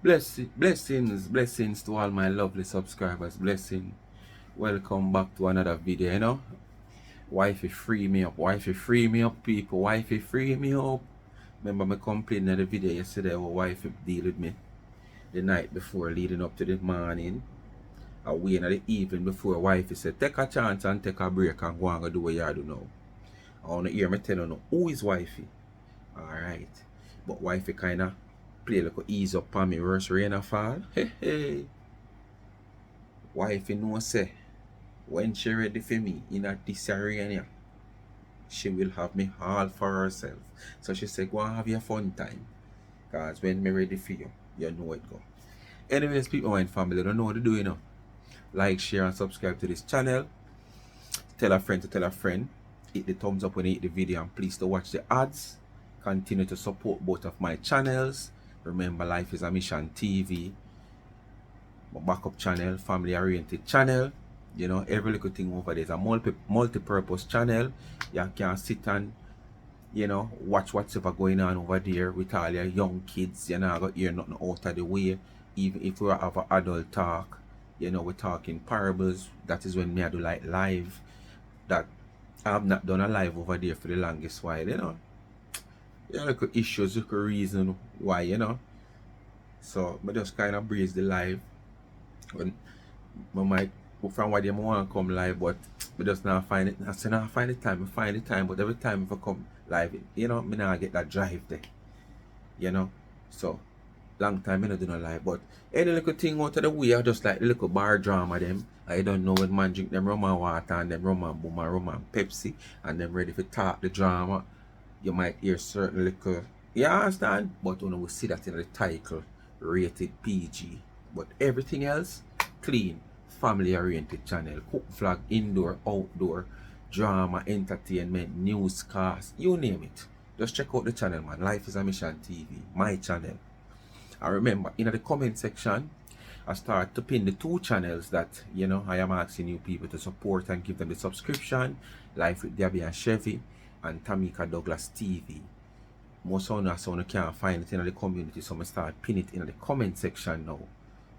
Blessings to all my lovely subscribers. Welcome back to another video, Wifey free me up. Wifey free me up, people. Wifey free me up. Remember me complaining in the video yesterday where wifey deal with me the night before leading up to the morning. I wait in the evening before wifey said, take a chance and take a break and go and go do what you do now. I want to hear me tell you now, who is wifey? Alright. But wifey kinda play like a ease up on me, worse rain a fall. Hey. Wifey know say when she ready for me in a this arena, she will have me all for herself. So she said, go and have your fun time. Cause when me ready for you, you know it go. Anyways, people and family don't know what to do, Like, share and subscribe to this channel. Tell a friend to tell a friend. Hit the thumbs up when you hit the video and please to watch the ads. Continue to support both of my channels. Remember, Life is a Mission TV, my backup channel, family oriented channel. Every little thing over there is a multi-purpose channel. You can sit and watch whatever going on over there with all your young kids. You're not going to hear nothing out of the way. Even if we have an adult talk, we're talking parables. That is when me I do like live. That I have not done a live over there for the longest while, There are little issues, little reason why, So I just kind of breeze the live. When I might from why they want to come live, but we just not find it. I say not find the time, but every time if I come live, me not get that drive there. So long time I don't do no live. But any little thing out of the way, I just like the little bar drama them. I don't know when man drink them rum and water and them rum and boom and rum and Pepsi and them ready for talk the drama. You might hear certain little, you understand? But we see that in the title, rated PG. But everything else, clean, family oriented channel, cook vlog, indoor, outdoor, drama, entertainment, newscast, you name it. Just check out the channel, man. Life is a Mission TV, my channel. And remember, in the comment section, I start to pin the two channels that, I am asking you people to support and give them the subscription. Life with Gabby and Chevy and Tamika Douglas TV. Most of us can't find it in the community, so I start pin it in the comment section now.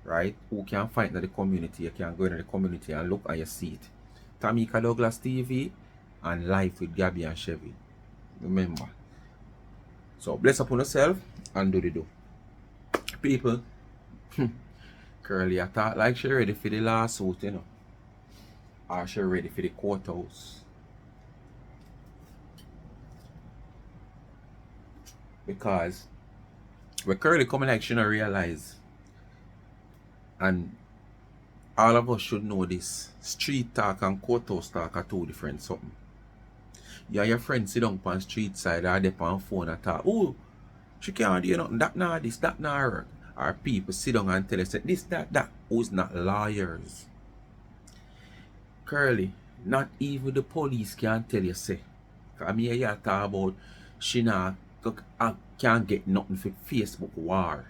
Right? Who can find it in the community? You can go in the community and look and you see it. Tamika Douglas TV and Life with Gabby and Chevy. Remember. So bless upon yourself and do the do. People, Curly, I thought like she ready for the lawsuit, or she ready for the courthouse. Because we Curly coming like she don't realize, and all of us should know this. Street talk and courthouse talk are two different something. You and your friend sit down on street side or they on phone and talk, oh, she can't do nothing, that not this, that not work. Or people sit down and tell us this, that, who's not lawyers. Curly, not even the police can tell you say. Cause me here talk about she not can't get nothing for Facebook war.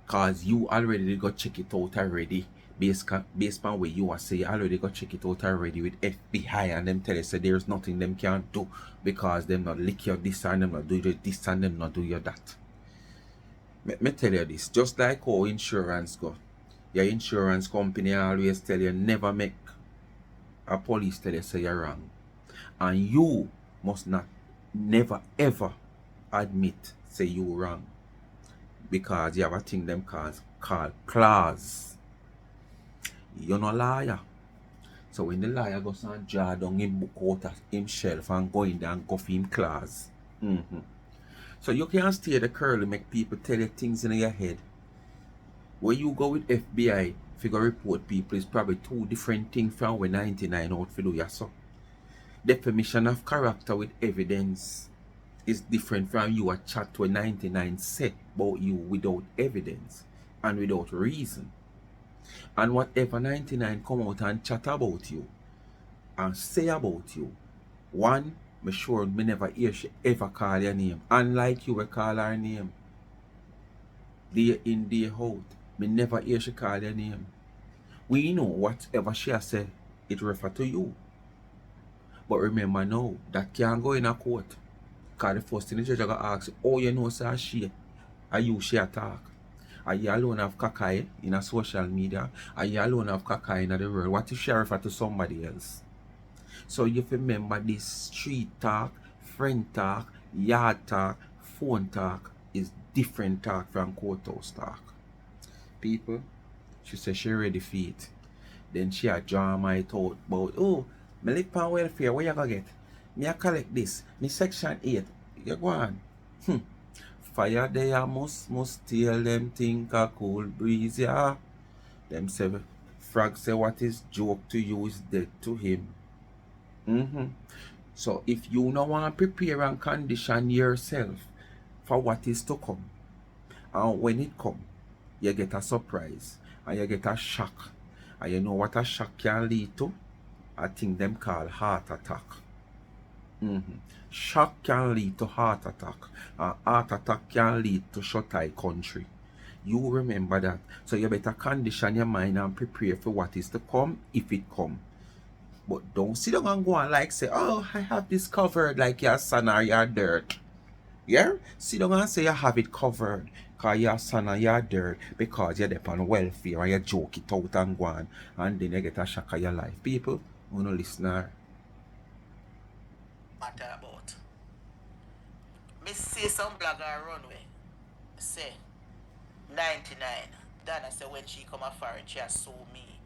Cause you already got check it out already. Based on where you are say you already got check it out already with FBI and them tell you say there's nothing them can't do because them not lick your this and them not do your this and them not do your that. Me tell you this, just like how insurance go. Your insurance company always tell you never make a police tell you say you're wrong. And you must not never ever admit say you wrong. Because you have a thing them called clause. You're not a liar. So when the liar goes and draw down him book out of himself and go in there and go for him clause. So you can't stay the Curly make people tell you things in your head. When you go with FBI, figure report people is probably two different things from when 99 out for do ya so. Defamation of character with evidence is different from you a chat to a 99 say about you without evidence and without reason. And whatever 99 come out and chat about you and say about you, one, me sure me never hear she ever call your name. Unlike you we call her name. Day in, day out. Me never hear she call your name. We know whatever she has said, it refer to you. But remember now, that can't go in a court. Because the first thing the judge are going to ask you, oh, you know, sir, she, are you she attack? Are you alone have caca in a social media? Are you alone have caca in the world? What if she refer to somebody else? So you remember this street talk, friend talk, yard talk, phone talk is different talk from courthouse talk. People, she said she ready for it. Then she a draw my thought about, oh, me live on welfare, where you gonna get? Me a collect this, me section 8. You go on. Fire there must steal them think a cool breeze, yeah. Them say, frog say what is joke to you is dead to him. So if you no want to prepare and condition yourself for what is to come, and when it come, you get a surprise and you get a shock. And you know what a shock can lead to? I think them call heart attack. Shock can lead to heart attack. And heart attack can lead to shut-eye country. You remember that. So you better condition your mind and prepare for what is to come if it come. But don't sit down and go and like say, oh, I have this covered like your son or your dirt. Yeah? Sit down and say you have it covered because your son or your dirt because you're on welfare and you joke it out and go on and then you get a shock of your life. People, you know, listener. Matter about. Me see some blogger runway say 99. Dana say when she come a foreign, she assume me.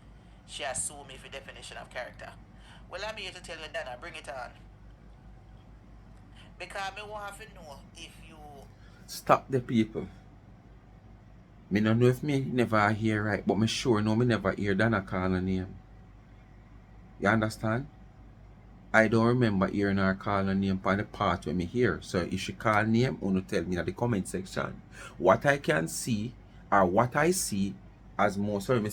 She assume me for definition of character. Well, I'm here to tell you, Dana, bring it on. Because me want to know if you... Stop the people. Me don't know if me never hear right, but me sure know me never hear Dana call her name. You understand? I don't remember hearing her call her name on the part when me hear. So if she call name, you tell me in the comment section. What I can see, or what I see, as most of the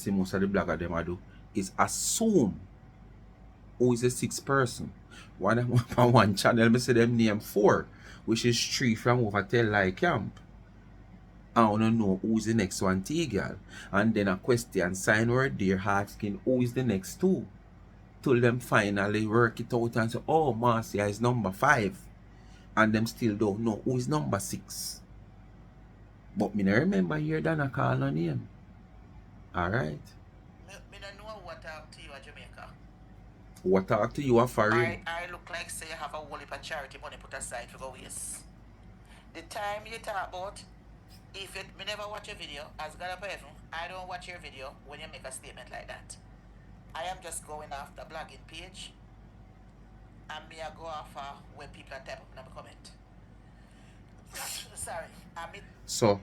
blogger them I do, is assume who is the sixth person. On one channel, me say them name 4, which is 3 from Overstay like camp. I want to know who's the next one, T-girl. And then a question sign word there asking who is the next 2. Till them finally work it out and say, oh, Marcia is number 5. And them still don't know who is number 6. But me don't remember here Dana call her name. Alright. Me don't know what talk to you at Jamaica. What talk to you a foreign? I look like say you have a whole heap of charity money put aside for go waste. The time you talk about, if it, me never watch a video, as God of heaven, I don't watch your video when you make a statement like that. I am just going off the blogging page, and me I go off when people are type up in the comment. Sorry, I mean. So,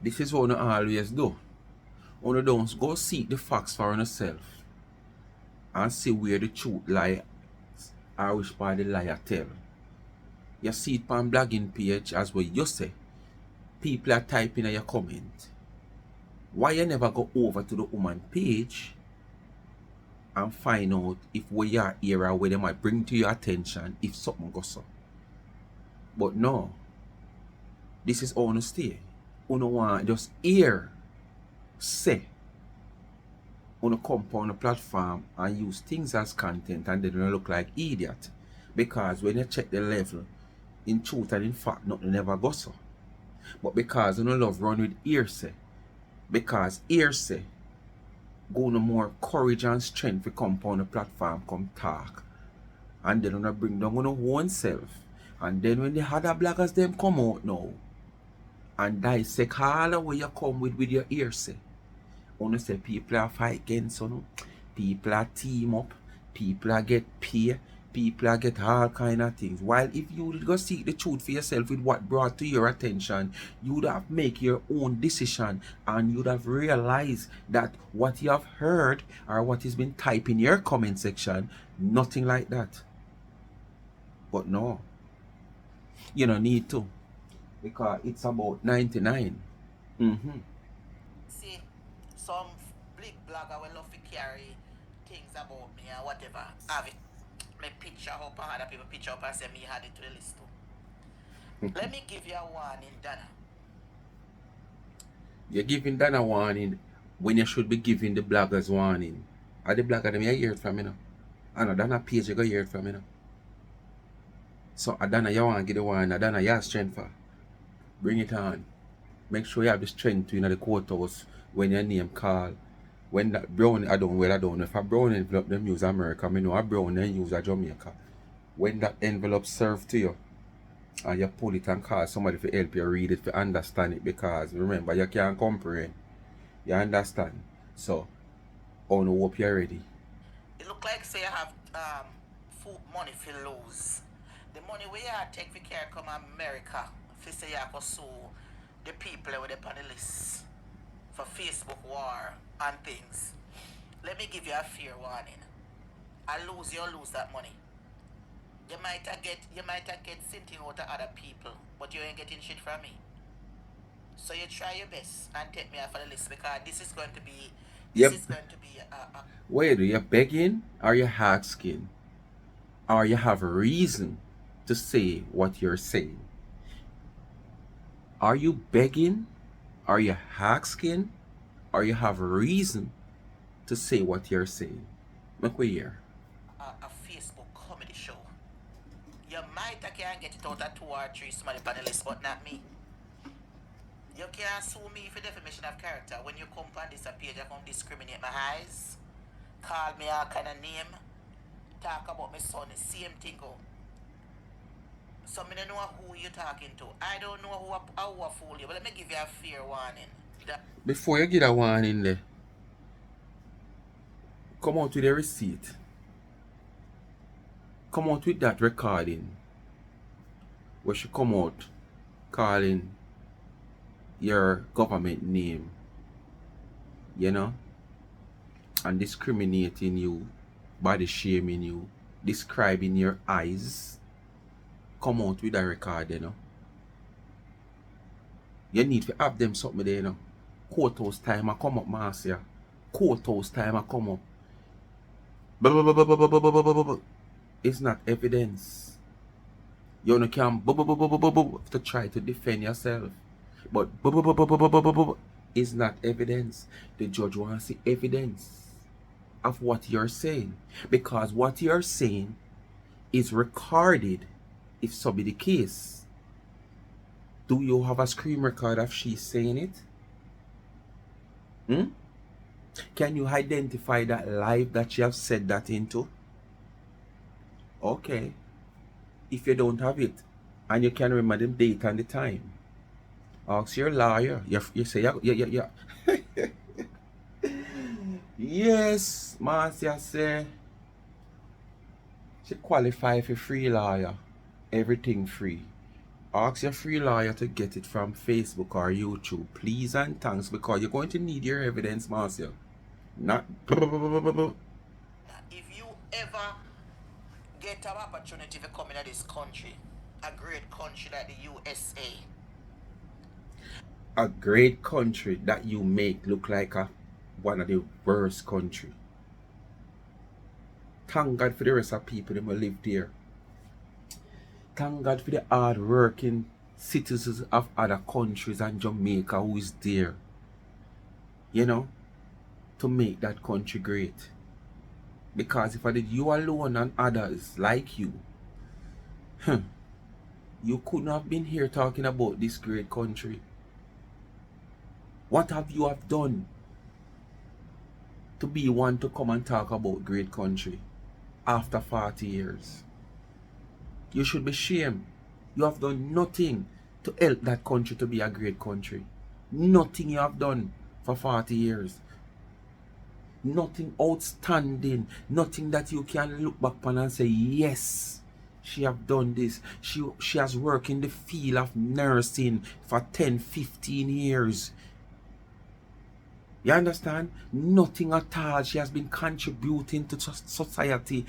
this is what you always do. You don't go seek the facts for yourself and see where the truth lie or which part the liar tell. You see it on blogging page as what you say. People are typing in your comment. Why you never go over to the woman page and find out if what you are here or where they might bring to your attention if something goes on? But no. This is honesty. You don't want just hear, say. You come on a platform and use things as content and they don't look like idiot. Because when you check the level, in truth and in fact, nothing never goes so. But because you don't love run with hearsay, because hearsay go no more courage and strength to come on the platform, come talk. And then you bring down your own self. And then when the other bloggers them come out now and dissect all the way you come with your hearsay. You say people are fight against you, people are team up, people are get pay, people are get all kind of things. While if you would go seek the truth for yourself with what brought to your attention, you would have make your own decision and you would have realized that what you have heard or what has been typed in your comment section, nothing like that. But no, you don't need to, because it's about 99. See, some big blogger will love to carry things about me and whatever. Have it. Me picture up and other people picture up and say me had it to the list too. Let me give you a warning, Dana. You're giving Dana warning when you should be giving the bloggers warning. Are the blogger them you hear it from me now? I know Dana page you go hear it from me now. So Dana you want to give the warning, Dana you have strength for. Bring it on. Make sure you have the strength to in the courthouse when your name call. When that brown, I don't know if a brown envelope them use America, I know a brown then use a Jamaica. When that envelope served to you and you pull it and call somebody to help you read it to understand it, because remember you can't comprehend. You understand? So I hope you're ready. It look like say you have food money for lose. The money where you take for care come America for say you go sue the people with the on the list for Facebook war and things. Let me give you a fair warning. I lose you lose that money. You might get something out of other people, but you ain't getting shit from me. So you try your best and take me off of the list, because this is going to be Yep. Wait, are you begging or you asking? Or you have a reason to say what you're saying? Are you begging? Are you asking? Or you have a reason to say what you're saying? Make we hear. a Facebook comedy show. You might can get it out of 2 or 3 somebody panelists, but not me. You can't sue me for defamation of character when you come on this page and come discriminate my eyes, call me all kind of name, talk about my son, the same thing go. So I don't know who you're talking to. I don't know who I fool you, but let me give you a fair warning. Before you get a warning there, come out with a receipt. Come out with that recording where she come out calling your government name, you know, and discriminating you, body shaming you, describing your eyes. Come out with a record, you know. You need to have them something there, you know. Courthouse time I come up, Marcia. Courthouse time I come up. It's not evidence. You only can to try to defend yourself. But is not evidence. The judge wants the evidence of what you're saying. Because what you're saying is recorded, if so be the case. Do you have a screen record of she saying it? Can you identify that live that you have said that into? Okay. If you don't have it, and you can remember the date and the time, ask your lawyer. You say, yeah. Yes, Marcia say she qualify for free lawyer. Everything free. Ask your free lawyer to get it from Facebook or YouTube. Please and thanks, because you're going to need your evidence, Marcia. Not. If you ever get an opportunity to come into this country, a great country like the USA, a great country that you make look like one of the worst country. Thank God for the rest of people that will live there. Thank God for the hard working citizens of other countries and Jamaica who is there, you know, to make that country great. Because if I did you alone and others like you, you couldn't have been here talking about this great country. What have you have done to be one to come and talk about great country after 40 years? You should be ashamed. You have done nothing to help that country to be a great country. Nothing you have done for 40 years. Nothing outstanding. Nothing that you can look back on and say, yes, she have done this. She has worked in the field of nursing for 10, 15 years. You understand? Nothing at all. She has been contributing to society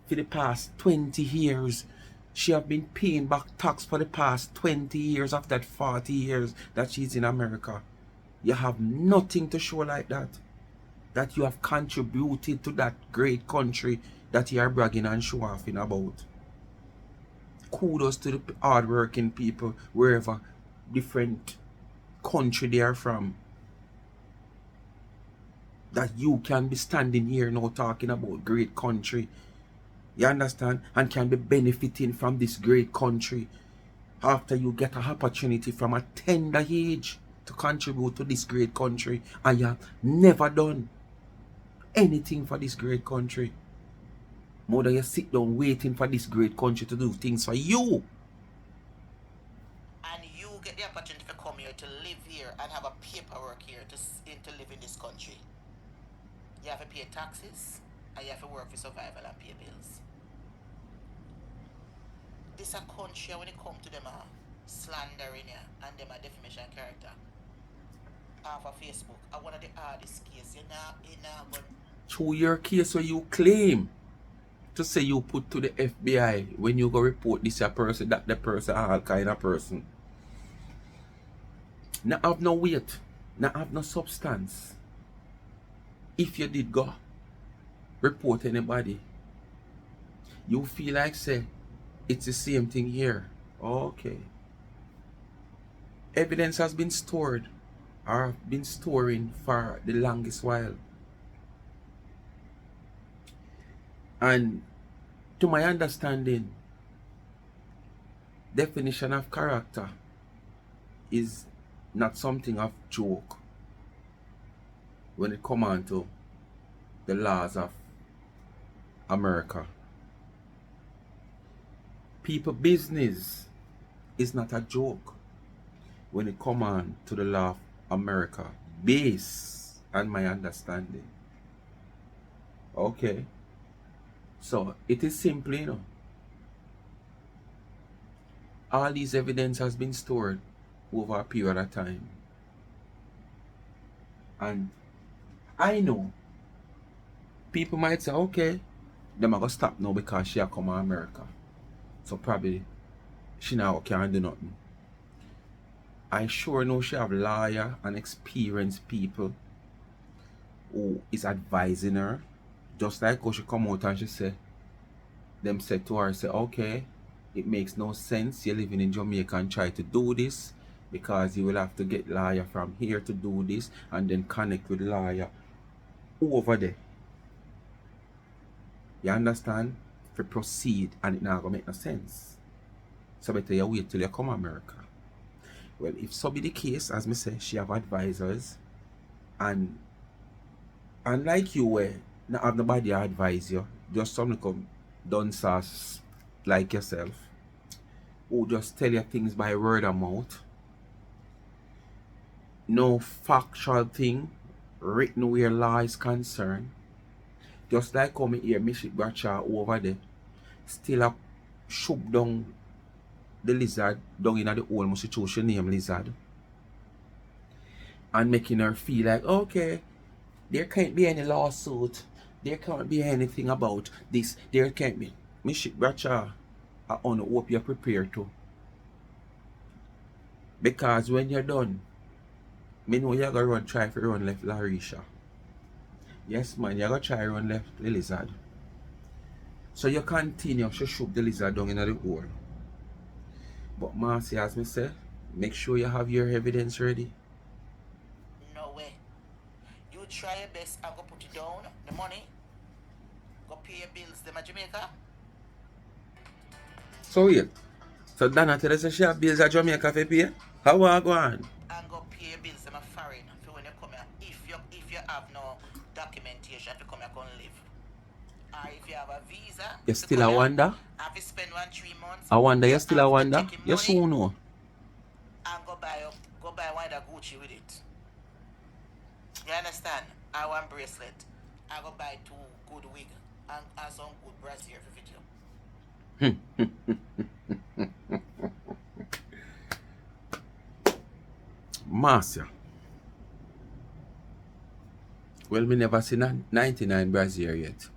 for the past 20 years. She have been paying back tax for the past 20 years of that 40 years that she's in America. You have nothing to show like that. That you have contributed to that great country that you are bragging and show off in about. Kudos to the hard-working people wherever different country they are from. That you can be standing here now talking about great country. You understand? And can be benefiting from this great country after you get an opportunity from a tender age. to contribute to this great country, and you have never done anything for this great country. More than you sit down waiting for this great country to do things for you. And you get the opportunity to come here, to live here, and have a paperwork here to live in this country. You have to pay taxes, and you have to work for survival and pay bills. This a country when it come to them slandering you and them a defamation character. Off of Facebook, one of the hardest cases, but Through your case where you claim to say you put to the FBI when you go report this a person, that the person, all kind of person. Not have no weight, not have no substance. If you did go report anybody, you feel like say it's the same thing here. Okay. Evidence has been stored or been storing for the longest while. And to my understanding, definition of character is not something of joke when it comes on to the laws of America. People business is not a joke when it comes on to the law of America, based on my understanding. Okay. So it is simply, all these evidence has been stored over a period of time. And I know people might say, okay, them are gonna stop now because she a come to America. So probably she now can't do nothing. I sure know she have lawyer and experienced people who is advising her. Just like how she come out and she say, them said to her, say, okay, it makes no sense you're living in Jamaica and try to do this, because you will have to get lawyer from here to do this and then connect with lawyer over there. You understand? To proceed, and it not gonna make no sense. So better you wait till you come to America. Well, if so be the case, as me say, she have advisors, and like you were not have nobody advise you, just some come dunces like yourself, who just tell you things by word of mouth. No factual thing written where law is concerned. Just like how me hear Mishik Bradshaw over there still a shoot down the lizard down in the old institution named Lizard, and making her feel like, okay, there can't be any lawsuit, there can't be anything about this, there can't be. Mishik Bradshaw, I hope you're prepared to. Because when you're done, me know you're going to try to run left Larisha. Yes, man, you're going to try to run left the lizard. So you continue to shoot the lizard down in the hole. But Marcy, as me say, make sure you have your evidence ready. No way. You try your best and go put it down, the money. Go pay your bills them at Jamaica. So wait. So Dana tell us she have bills at Jamaica for pay? How are you going? And go pay your bills them a foreign for when you come here. If you have no documentation to come here and live. Or if you have a visa, You still a wonder? have you spend 3 months. I wonder, you still a wonder? You You soon know. and go buy one of the Gucci with it. You understand? I want bracelet. I go buy 2 good wig and some good brassiere for fit you. Marcia. Well, me never seen 99 brassiere yet.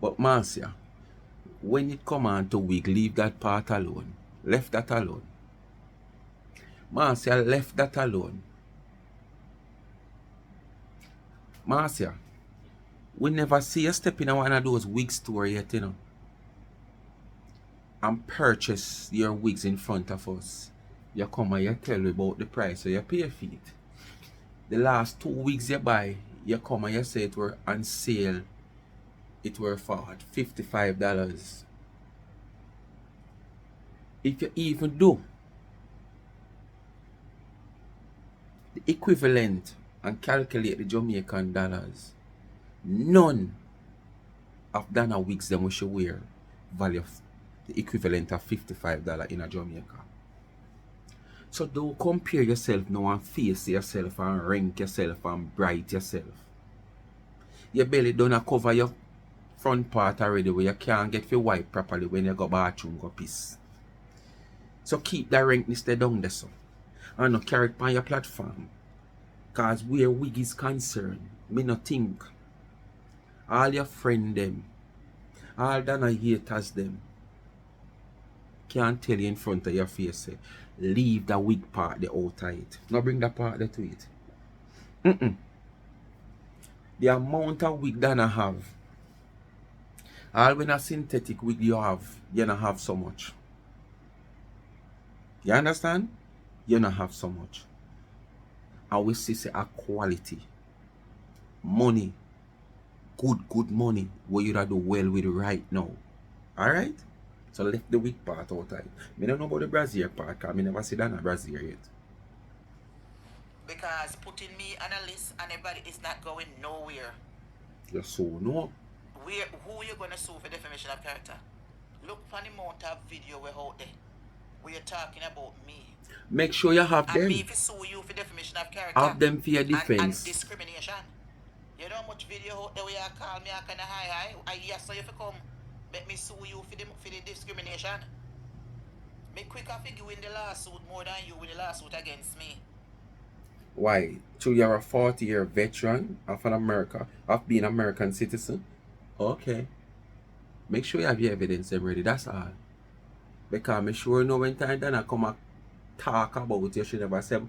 But Marcia, when it come on to wig, leave that part alone. Left that alone. Marcia, left that alone. Marcia, we never see you step in one of those wig stores yet, and purchase your wigs in front of us. You come and you tell me about the price, so you pay for it. The last 2 wigs you buy, you come and you say it were on sale. It were for $55. If you even do, equivalent and calculate the Jamaican dollars, none of Dana wigs them we should wear value the equivalent of $55 in a Jamaica. So don't compare yourself now and face yourself and rank yourself and bright yourself. Your belly don't cover your front part already where you can't get your wipe properly when you go bathroom go piss. So keep that rankness there down there so. And not carry it on your platform. Cause where wig is concerned, me not think all your friend them, all Dana haters them, can't tell you in front of your face say, leave the wig part there out of it. Not bring that part there to it. The amount of wig that I have, all when a synthetic wig you have, you don't have so much. You understand? You don't have so much. I will say a quality. Money. Good money. What you do well with right now. Alright? So left the wig part out of it. I don't know about the brassiere part because I never see that in a brassiere yet. Because putting me on a list and everybody is not going nowhere. You so know. Who you gonna sue for defamation of character? Look for the amount of video we're out there where you're talking about me. Make sure you have and them. me if sue you for defamation of character. Have them for your defense. And discrimination. You know how much video out there where you call me a kind of high. I yes so if you come make me sue you for the discrimination. Me quicker figure win the lawsuit more than you win the lawsuit against me. Why? So you're a 40-year veteran of America, of being an American citizen? Okay. Make sure you have your evidence ready, that's all. Because I'm sure no when time then I come and talk about it, you should never say.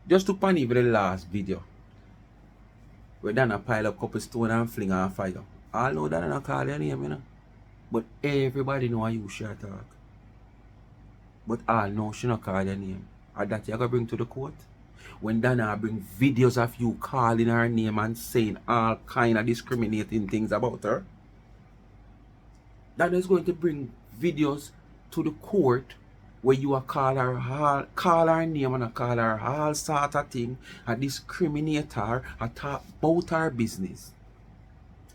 Just to pan even the last video. Where then I pile up couple stone and fling on fire. All know that I don't call your name, you know. But everybody know you share talk. But all know she not call your name. And that you gonna bring to the court? When Dana bring videos of you calling her name and saying all kind of discriminating things about her, Dana is going to bring videos to the court where you are call her name and call her all sort of thing, and discriminate her, and talk about her business,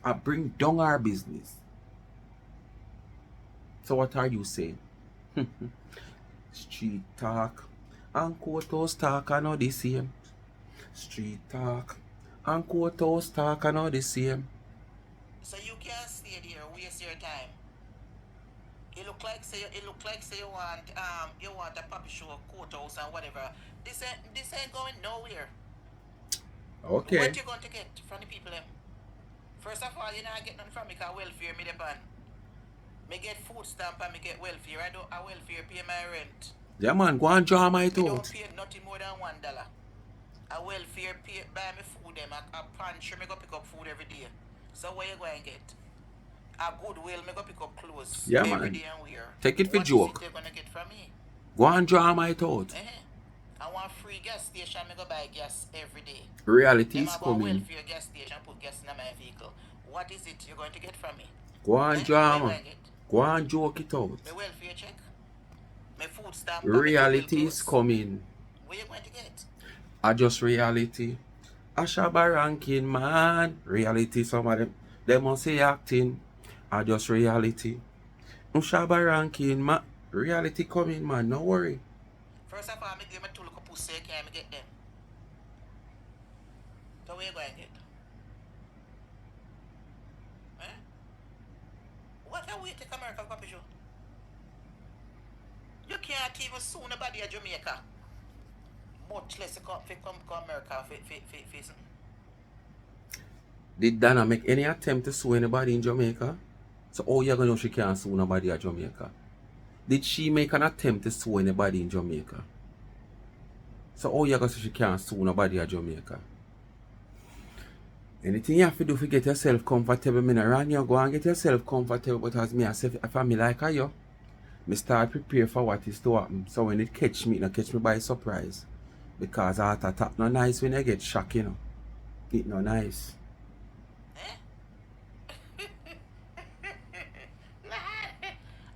and bring down her business. So what are you saying? Street talk and courthouse talk are not the same. Street talk and courthouse talk are not the same. So you can't stay there, waste your time. It look like say you want a puppy show, courthouse and whatever. This ain't going nowhere. Okay. What you going to get from the people them? First of all, you not get nothing from me because welfare me the ban. Me get food stamp and me get welfare. I don't a welfare pay my rent. Yeah man, go and draw my Me throat. don't pay nothing more than $1. A welfare pay buy me food them. A pantry me go pick up food every day. So what you going to get? A goodwill me go pick up clothes Yeah, every man. day and wear. Take it for What joke. is it they're gonna get from me? Go and draw my throat. I want free gas station, me go buy gas every day. Reality Them is I go coming. welfare gas station, put gas in my vehicle. What is it you're going to get from me? Go and draw What you man. going to get? Go and joke it out. My welfare check? My food stamp? Reality is coming. What you going to get? I just reality. A shabba ranking man. Reality, some of them must say acting. I just reality. Shabba ranking man. Reality coming man, no worry. First of all, me give me two look pussy, can me get them? So where you going to get? What are we take America for show? You can't even sue nobody at Jamaica. Much less come America for something. Did Dana make any attempt to sue anybody in Jamaica? So how you gonna know she can't sue nobody at Jamaica? Did she make an attempt to sue anybody in Jamaica? So how you gonna say she can't sue nobody at Jamaica? Anything you have to do to get yourself comfortable, me run you go and get yourself comfortable, but as me I say if I me like you, me start prepare for what is to happen. So when it catch me, it not catch me by surprise. Because heart attack no nice when you get shocked, you know. It no nice.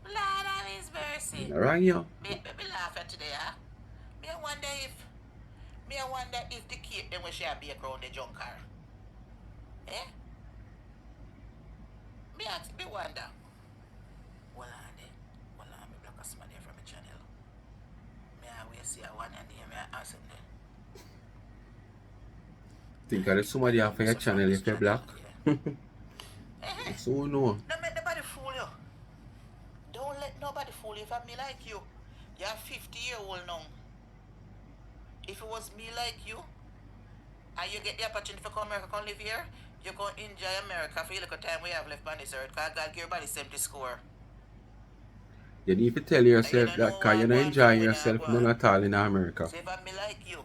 Lord of His mercy. Rang you. Me laugh at today, huh? Me wonder if the cake them we share bake around the junk car. Eh? Me wonder. Well on there. Well on me block a somebody from the channel. Me always see a one and name me ask him there. Think of somebody off your channel if you're black. So no. Don't make nobody fool you. Don't let nobody fool you. If I'm me like you, you're 50-year-old now. If it was me like you, and you get the opportunity to come to America, come live here, you can enjoy America for the little time we have left on this earth, because God give everybody 70 score. You need to tell yourself you that because you're not enjoying yourself none at all in America. So if I'm me like you,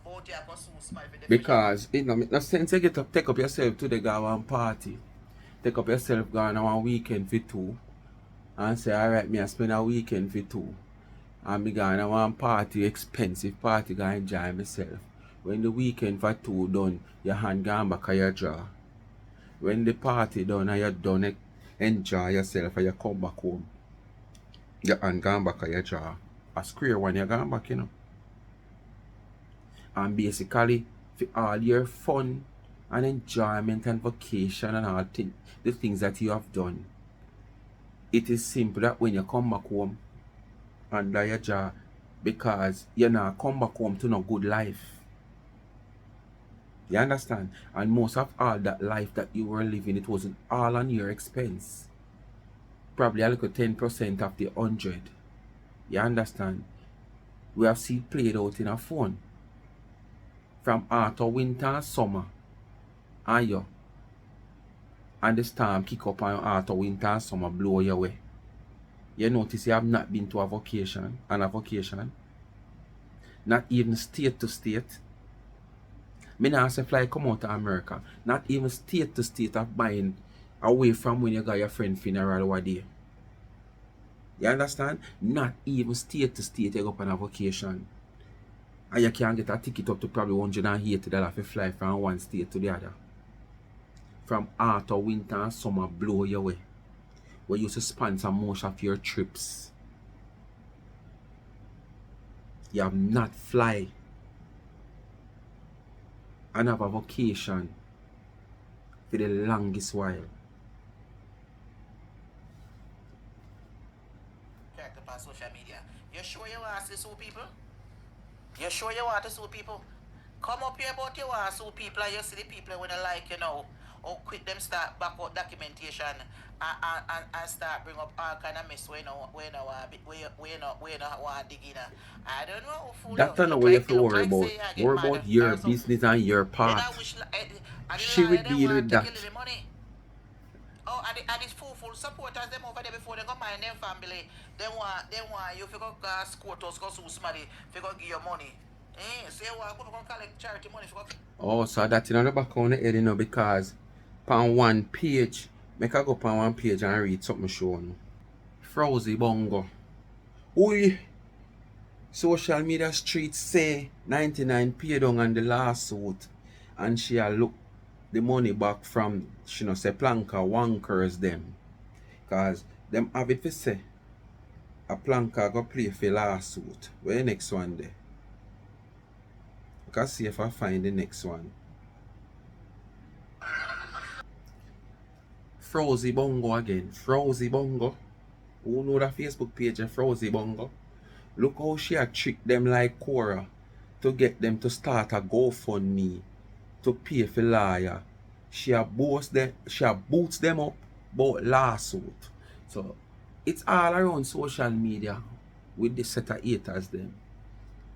both you are so smart for the because it no make no sense you get up, take up yourself to the go one party. Take up yourself go on one weekend for two. And say, alright, me I spend a weekend for two. And me go on one party, expensive party, go enjoy myself. When the weekend for two done, your hand gone back on your jaw. When the party done and you're done, enjoy yourself and you come back home. Your hand gone back on your jaw. A square one, you're gone back, you know. And basically, for all your fun and enjoyment and vacation and all the things that you have done, it is simple that when you come back home under your jaw, because you not come back home to no good life. You understand? And most of all that life that you were living, it wasn't all on your expense. Probably a little 10% of the 100. You understand? We have seen played out in a phone. From autumn, winter, and summer. And you. And the storm kick up on autumn, winter, and summer, blow you away. You notice you have not been to a vacation, not even state to state. Me not say fly come out to America, not even state to state of buying away from when you got your friend funeral one day. You understand? Not even state to state you go on a vacation. And you can get a ticket up to probably $180 to fly from one state to the other. From autumn, winter, and summer blow you away. We used to sponsor most of your trips. You have not fly and have a vacation for the longest while. Character on social media. You sure you want to sue people? You sure you want to sue people? Come up here about you want to sue people and you see the people when they like, you know, or quick them start back out documentation and start bring up all kind of mess where you don't want to dig in. I don't know. That's not what you have to worry about. Worry about your business and your part. She would deal with that. Oh, and these full supporters them over there before they go mind them family. They want you to go scout us, go sue somebody, to go give you money. So you want to go collect charity money for. Oh, so that's in the back of the head, you know, because on one page, make I go on one page and read something showing. Frowsy Bongo. Oi! Social media streets say 99 paid down on the lawsuit, and she a look the money back from, she know, say Planka wankers them. Cause them have it to say a Planka go play for lawsuit. Where the next one there? I can see if I find the next one. Frowsy Bongo again. Frowsy Bongo. Who know the Facebook page of Frowsy Bongo? Look how she a trick them like Cora to get them to start a GoFundMe to pay for lawyer. She a boots them up about lawsuit. So it's all around social media with the set of haters them.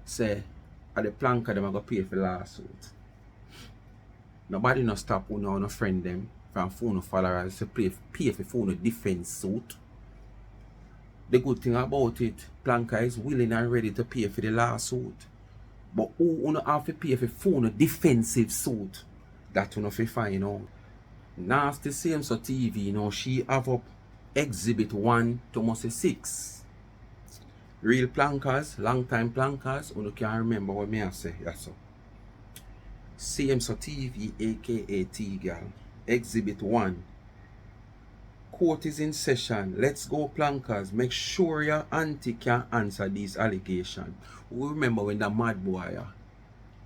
Say at the plank of them are gonna pay for lawsuit. Nobody no stop who no friend them from phone followers to pay for phone defense suit. The good thing about it, Planka is willing and ready to pay for the lawsuit. But who no have to pay for phone defensive suit? That you fi find out. Nasty Suements TV, you know, she have up exhibit 1 to almost 6. Real plankers, long time plankers, you can't remember what me I say. That's so. Suements TV, aka T-Girl. Exhibit 1. Court is in session. Let's go, plankers. Make sure your auntie can answer these allegations. We remember when the mad boy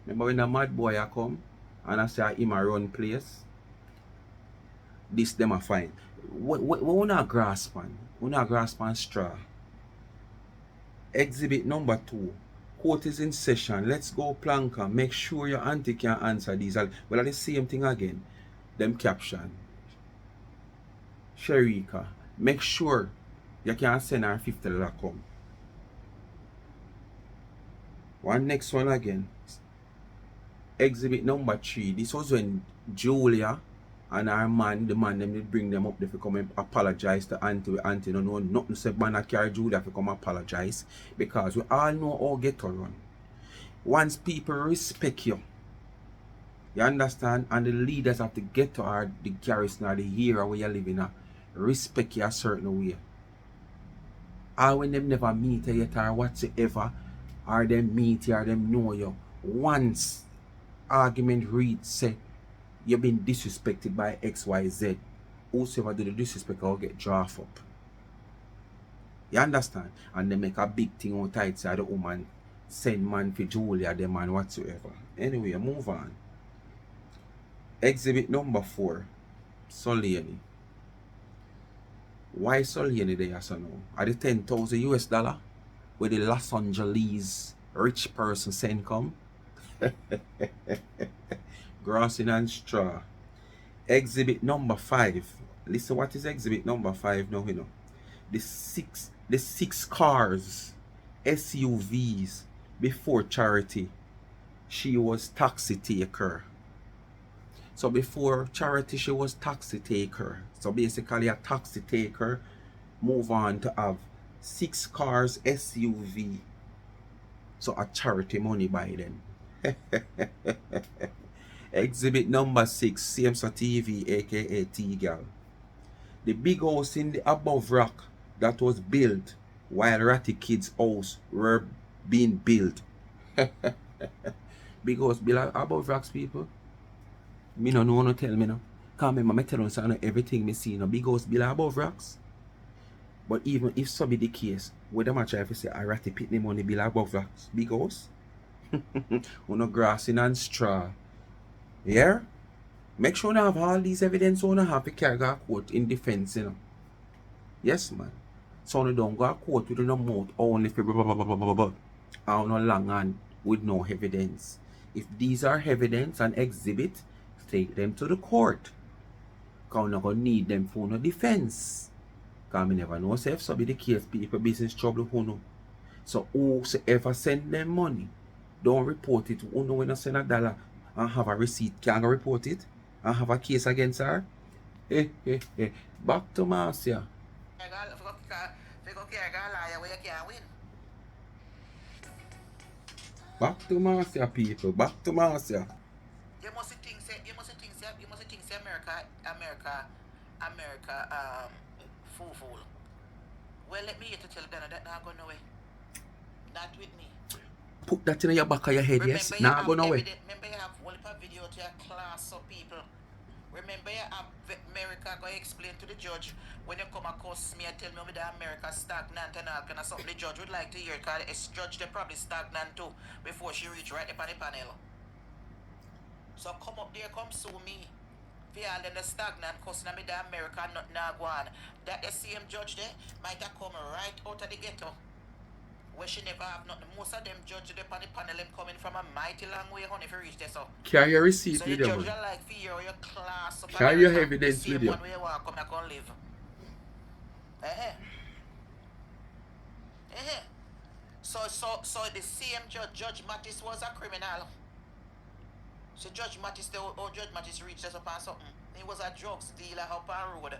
Remember when the mad boy a come and I say him a run place? This them a find. We not grasp on. We not grasp on straw. Exhibit number 2. Court is in session. Let's go planker. Make sure your auntie can answer these. Well, the same thing again. Them caption. Sharika, make sure you can send her $50 come. One next one again. Exhibit number 3. This was when Julia and her man, the man them did bring them up. They come and apologize to auntie. Auntie no know nothing say man I carry Julia to come apologize. Because we all know how get to run. Once people respect you, you understand, and the leaders of the ghetto or the garrison or the area where you live in respect you a certain way. Or when them never meet you yet or whatsoever, or them meet you or them know you, once argument reads say you've been disrespected by XYZ, whosoever do the disrespect will get draft up. You understand? And they make a big thing out of the woman send man for Julia, the man whatsoever. Anyway, move on. Exhibit number 4. Solani. Why Solani there so now? Are the $10,000 where the Los Angeles rich person send come? Grassing and straw. Exhibit number 5. Listen, what is exhibit number 5 now, you know? The six cars, SUVs before Charity. She was taxi taker. So before Charity, she was taxi taker. So basically a taxi taker move on to have 6 cars SUV. So a Charity money by then. Exhibit number 6, Suements TV, aka T-Gal. The big house in the above rock that was built while Ratty Kids' house were being built. Big house built above rocks, people. Me no know no tell me no. Cause remember me tell you everything me see no big house built above rocks. But even if so be the case, what them a try to say a Ratty Pitney money built above rocks? Big house? No grassing and straw. Yeah? Make sure you have all these evidence you have to carry a court in defense, you know. Yes, man. So you don't go to court with no mouth only for or no long hand with no evidence. If these are evidence and exhibit, take them to the court. Because you're not going to need them for no defense. Because I never know if so be the case, people business trouble who know. So whosoever send them money, don't report it. Who know when you send $1 and have a receipt, can't report it and have a case against her? Back to Marcia. Back to Marcia, people. Back to Marcia. You must think say America fool. Well, let me here to tell Ghana that not go nowhere. Not with me. Put that in your back of your head, yes? Not go nowhere. Remember you have one video to your class of people. Remember you have America go explain to the judge when you come across me and tell me that America stagnant and all kind of something. The judge would like to hear because it's judge they probably stagnant too before she reach right up on the panel. So come up there, come sue me. For all them the stagnant cussing me that America not now go on. That the same judge there might have come right out of the ghetto. Where she never have nothing. Most of them judge the panel them coming from a mighty long way, honey, if you reach there. So carry your receipt so with the you, judge man. like for your class up Carry your evidence the with same you. one where you walk come and come live. So the same Judge Mattis was a criminal. So Judge Mattis reached us upon something. He was a drugs dealer up on road.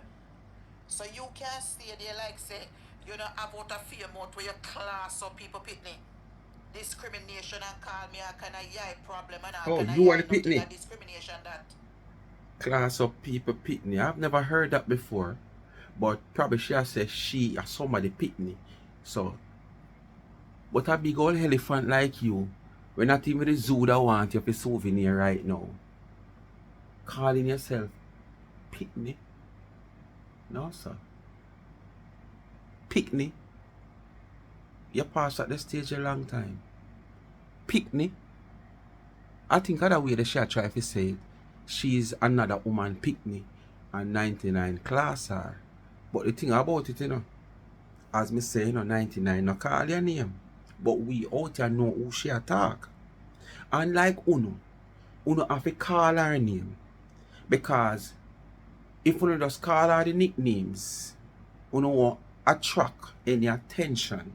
So you can't stay there like say you don't have out a fear mouth where you class up people pitney. Discrimination and call me a kind of yai problem and all kind of you are the pitney. Discrimination that. Class of people pitney. I've never heard that before. But probably she has said she or somebody pitney. So but a big old elephant like you, we're not even the zoo that want you for souvenir right now. Calling yourself pitney. No, sir. Pickney. You passed at the stage a long time. Pickney. I think other way the she try to say it, she's another woman pick me and 99 class her. But the thing about it, as me say, 99 no call your name. But we out here know who she attack. And like Uno have to call her name. Because if Uno just call her the nicknames, Uno won't attract any attention.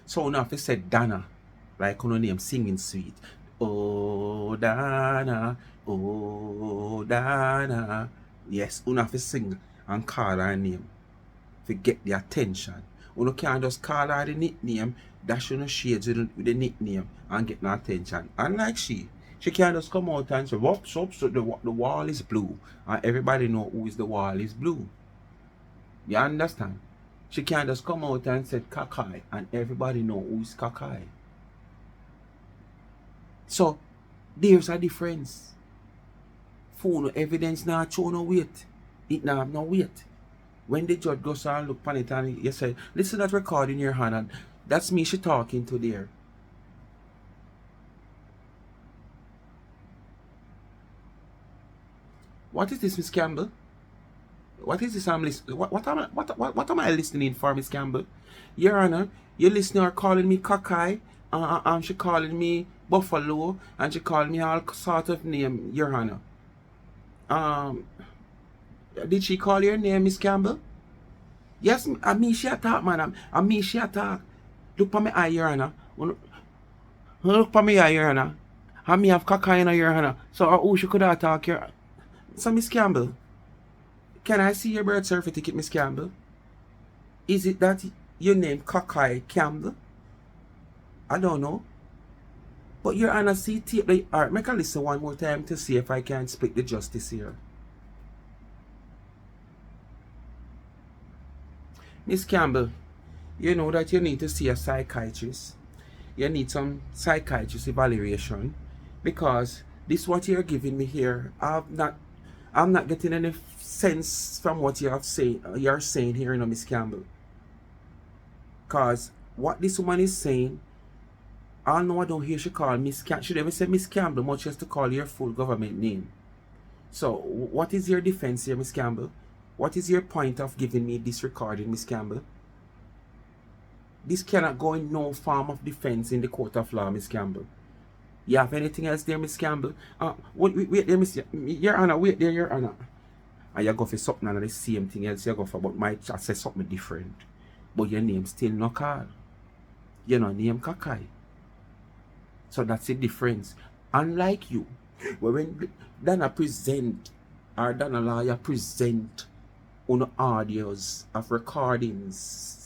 So Uno have to say Dana, like Uno name singing sweet. Oh Dana, oh Dana. Yes, Uno have to sing and call her name to get the attention. Uno can't just call her the nickname, dash on the shades with the nickname and get no attention. Unlike she can't just come out and say, whoops, whoops, the wall is blue. And everybody know who is the wall is blue. You understand? She can't just come out and say Kakai and everybody know who is Kakai. So there's a difference. For no evidence not show no weight. It not have no weight. When the judge goes and look upon it and you say, listen to that record in your hand, and that's me she talking to there. What is this, Miss Campbell? What is this I'm listening? What am I listening for, Miss Campbell? Your Honor, you listening or calling me cockeye, and she calling me buffalo, and she calling me all sort of name, Your Honor. Did she call your name, Miss Campbell? Yes, I mean she attack, man. I mean she attack. Look for me eye, Your Honor. Look for me eye, Your Honor. I me have cockeye in Your Honor. So who she could attack your... So, Miss Campbell, can I see your birth certificate, Miss Campbell? Is it that your name Cockeye Campbell? I don't know. But Your Honor, see tape. Alright, make a listen one more time to see if I can split the justice here. Miss Campbell, you know that you need to see a psychiatrist. You need some psychiatrist evaluation because this what you're giving me here, I'm not getting any sense from what you're saying here, Miss Campbell. Because what this woman is saying, I know I don't hear she call Miss Campbell. Should ever say Miss Campbell, much as to call your full government name. So, what is your defense here, Miss Campbell? What is your point of giving me this recording, Miss Campbell? This cannot go in no form of defense in the court of law, Miss Campbell. You have anything else there, Miss Campbell? Wait there, Miss... Your Honor, wait there, Your Honor. And you go for something and the same thing else you go for, but my chat says something different. But your name still no call. You're not name Kakai. So that's the difference. Unlike you, when Dana present, or Dana lawyer present on audios of recordings,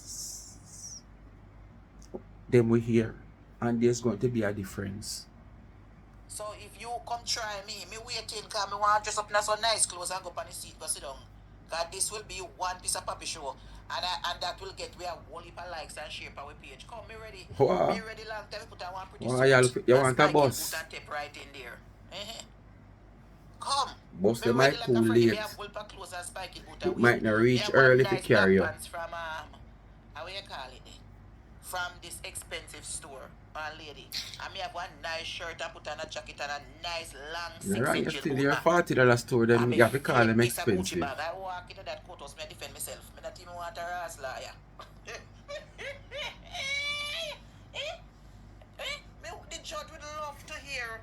then we hear, and there's going to be a difference. So if you come try me waiting because me want to dress up in some nice clothes and go on the seat, go sit down. Because this will be one piece of puppy show. And that will get we a whole heap of likes and share our page. Come, me ready. Wow. Me ready long time. Put on one pretty suit. You want a bus? Put and tape right in there. Come. Bus they might too late. It might not reach early to carry you. From, how you call it? From this expensive store, lady. I may have one nice shirt and put on a jacket and a nice long 6-inch boot. You're $40 store, then you have to call them expensive. I walk into that courthouse, I defend myself. I don't even want a ass lawyer. The judge would love to hear.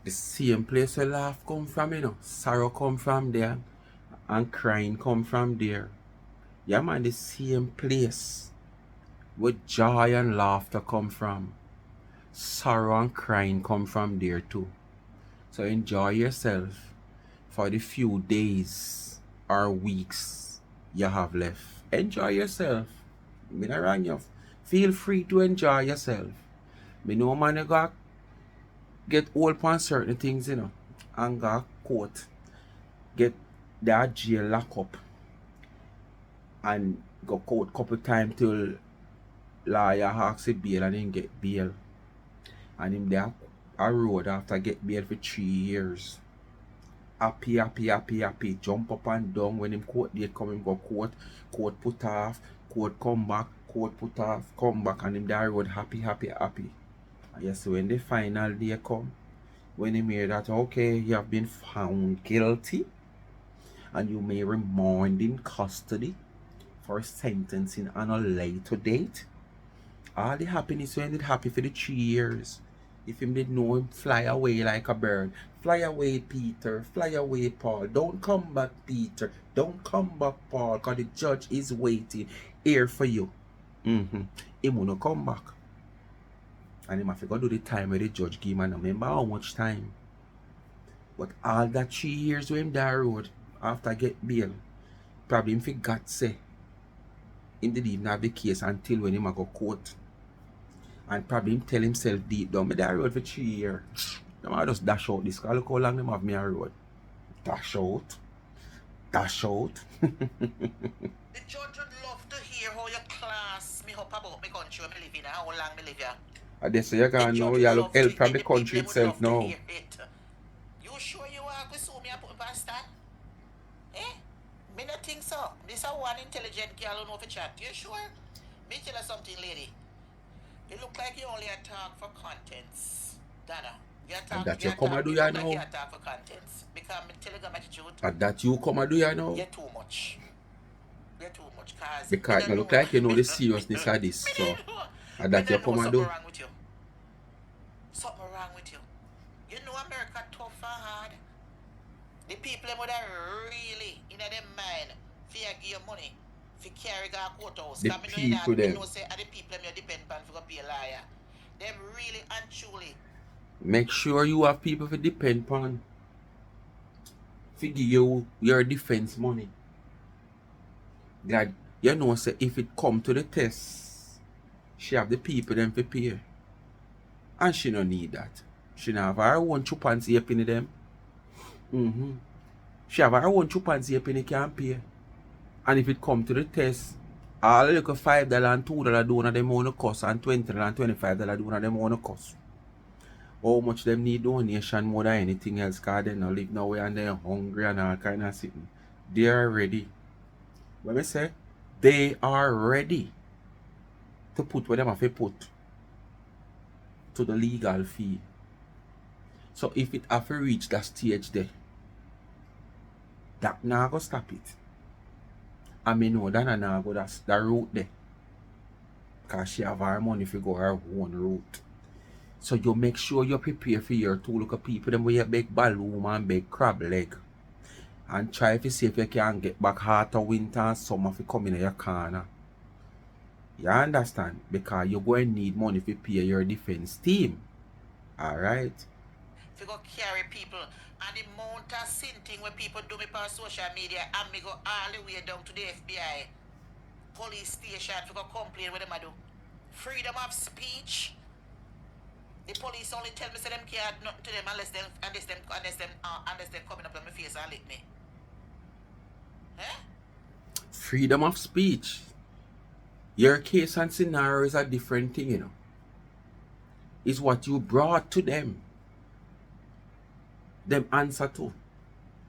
The same place where laugh come from, sorrow come from there, and crying come from there. Yeah, man, the same place where joy and laughter come from. Sorrow and crying come from there too. So enjoy yourself for the few days or weeks you have left. Enjoy yourself. Me not wrong you. Feel free to enjoy yourself. Me know man you got get old upon certain things, and got court. Get that jail lock up. And go court couple times till lawyer asks a bail and then get bail. And him there a road after get bail for 3 years. Happy. Jump up and down when him court date come, him go court put off, court come back, court put off, come back, and him there road happy. Yes, when the final day come, when they hear that, okay, you have been found guilty and you may remain in custody for sentencing on a later date, all the happiness when it happy for the 3 years. If him did know him fly away like a bird. Fly away, Peter. Fly away, Paul. Don't come back, Peter. Don't come back, Paul, because the judge is waiting here for you. Him will not come back. And him have to go do the time where the judge give him, and remember how much time. But all that 3 years when him that road after get bail, probably him forgot say him didn't even have the case until when him go court. And probably him tell himself deep down, me that road for 3 years. Them I just dash out this, cause look how long them have me a road. Dash out. Dash out. The judge would love to hear how you class me up about my country where me live in and how long me live here. I guess so you The can judge know would you love look to, help from the the people country them would itself love to now. hear it. You sure you are going to sue me and put me past that? Eh? Me not think so. This is one intelligent girl who know for chat. You sure? Me tell her something, lady. You look like you only talk for contents. Donna. And that you come and do ya now. You talk for contents. Because me tell you the truth. And that you come and do ya now. You're too much. You're too much. Because it look like you know the seriousness of this. So, and that you come and do. Something wrong with you. Something wrong with you. You know America tough and hard. The people them would really in their mind fear give you money for carry a courthouse. The people them. Know say the people them you depend on for pay a liar. Them really and truly. Make sure you have people to depend on. Figure you your defense money. Glad you know say if it come to the test, she have the people them to pay. And she no need that. She not have her own chupancy penny them. She have her own chupancy penny can pay. And if it come to the test, all the little $5 and $2 donor them want to cost and $20 and $25 donor them want to cost. How much them need donation more than anything else, because they don't live nowhere and they're hungry and all kind of sitting. They are ready. When I say they are ready to put what them have to put to the legal fee. So if it have to reach that stage there, that not go stop it. I mean no, that not go that route there. Because she have her money if you go her own route. So you make sure you prepare for your two look of people them where you big balloon and big crab leg. And try to see if you can get back hot or winter and summer if you come in your corner. You understand? Because you're going to need money to pay your defense team. Alright? If you go carry people and the amount of sin thing when people do me on social media and me go all the way down to the FBI police station if you go complain what them I do. Freedom of speech. The police only tell me say them can't nothing to them unless them coming up on my face and lick me. Eh? Freedom of speech. Your case and scenario is a different thing, you know. It's what you brought to them. Them answer to.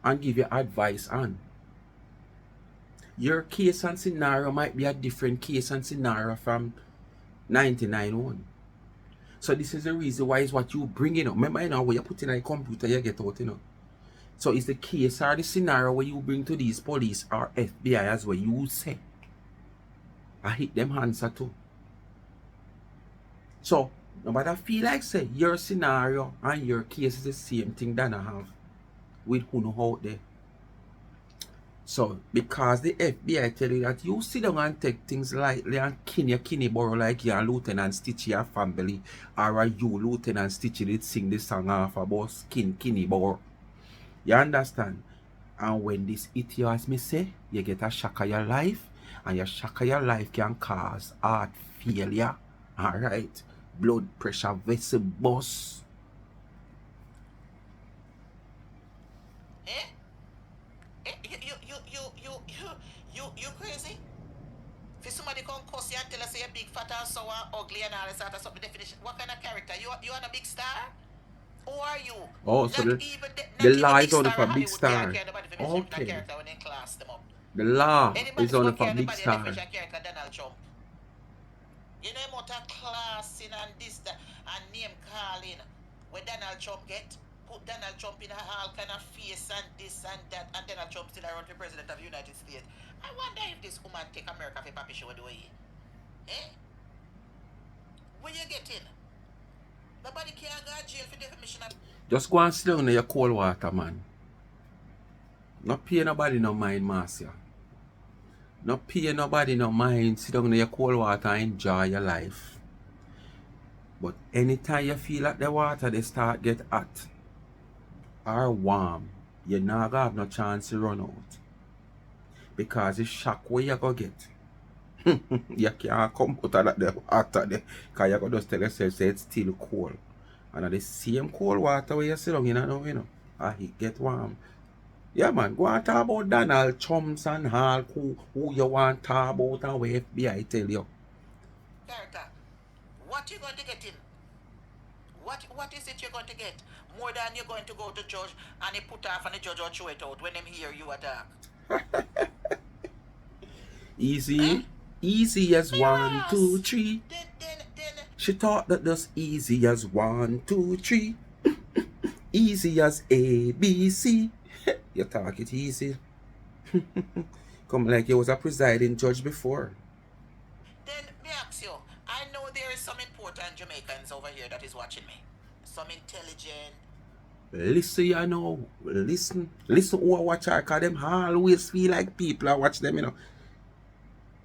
And give you advice on. Your case and scenario might be a different case and scenario from 99-1. So this is the reason why it's what you bring in. Remember, you know, when you put in a computer, you get out, you know. So it's the case or the scenario where you bring to these police or FBI as well. You say, I hit them answer too. So, no matter feel like say, your scenario and your case is the same thing that I have with who know out there. So, because the FBI tell you that you sit down and take things lightly and kinny borrow like you're Lieutenant Stitchy your family, or you Lieutenant Stitchy did sing this song off about kinny borrow. You understand? And when this hit you, as me say, you get a shock of your life, and your shock of your life can cause heart failure, alright? Blood pressure vessel bust. You crazy? If somebody come cuss you and tell us you're big, fat and sour, ugly and all this sort of stuff, the definition, what kind of character? You are a big star? Who are you? Oh, so the law is only for big star. Okay. The law is only for big star. You know what a class in and this that. and name calling where Donald Trump get, put Donald Trump in all kind of face and this and that, and Donald Trump still around the president of the United States. I wonder if this woman take America for papi show do he? Eh? Where you getting? Nobody can go to jail for defamation of... Just go and sit down in your cold water, man. Not pay nobody no mind, Marcia. Not pay nobody no mind. Sit down in your cold water and enjoy your life. But anytime you feel like the water they start get hot or warm, you're not gonna have no chance to run out. Because it's shock where you go get. You can't come out of the water there. Because you go just tell yourself say it's still cold. And the same cold water where you sit down in now, you know. And it get warm. Yeah, man, go and talk about Donald Trumps and all who you want to talk about and what FBI tell you. Character, what you going to get in? What is it you're going to get? More than you're going to go to judge and he put off and the judge will throw it out when them hear you attack. Easy. Easy as 1, 2, 3. Then, She thought that just easy as 1, 2, 3. Easy as A, B, C. You talk it easy. Come like you was a presiding judge before. Then me ask you, I know there is some important Jamaicans over here that is watching me. Some intelligent. Listen, you know. Listen who I watch her, because them always feel like people I watch them, you know.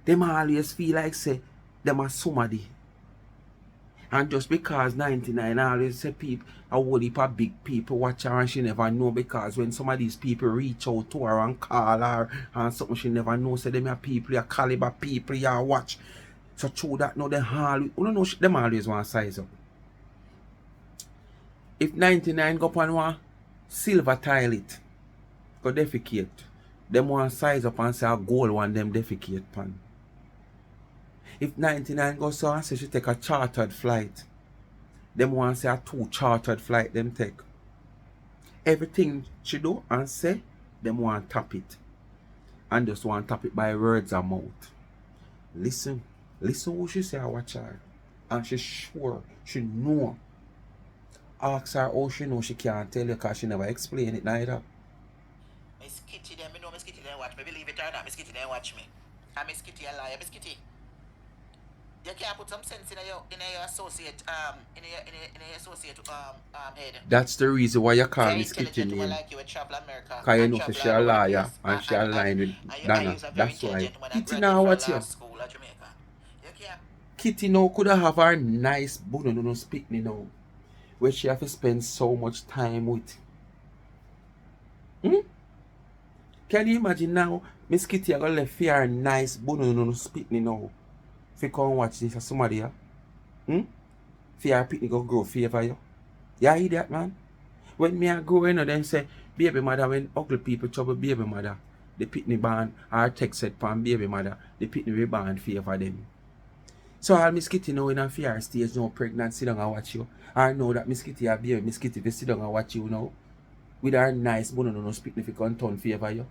Them always feel like say them are somebody. And just because 99 always say people, a whole heap of big people watch her and she never know, because when some of these people reach out to her and call her and something she never know, say them are people, a caliber people you watch. So true that now they always, you know, them always want to size up. If 99 go up on one silver toilet, go defecate, them want to size up and say a gold one them defecate pan. If 99 goes so and say she take a chartered flight, them want to say a 2 chartered flight them take. Everything she do and say, them want to tap it. And just want to tap it by words of mouth. Listen what she say I watch her. And she sure, she know. Ask her how she know she can't tell you because she never explain it neither. Miss Kitty them, me know Miss Kitty them watch me. Believe it or not, Miss Kitty them watch me. And Miss Kitty a liar, Miss Kitty. You can't put some sense in your associate head. That's the reason why you call Very Miss Kitty intelligent woman name. like you would travel America. Because you and know travel she a all over the liar place. and she aligned with I Dana. use a very That's why. intelligent woman and Kitty now graduate what from you? law school at Jamaica. You can't. Kitty now could have her nice bono no speak me now. Where she have to spend so much time with. Can you imagine now Miss Kitty are gonna left for her nice bono no speak me now? If you come watch this for somebody here. For your picnic go grow favor you. You hear that, man? When me a grow, you know, them say, baby mother, when ugly people trouble baby mother, the picnic band, or text set from baby mother, the picnic band favor them. So all Miss Kitty know in a fear stage now pregnant, sit down and watch you. I know that Miss Kitty a baby, Miss Kitty will sit down and watch you now. With her nice bono no speak if you can turn favor you.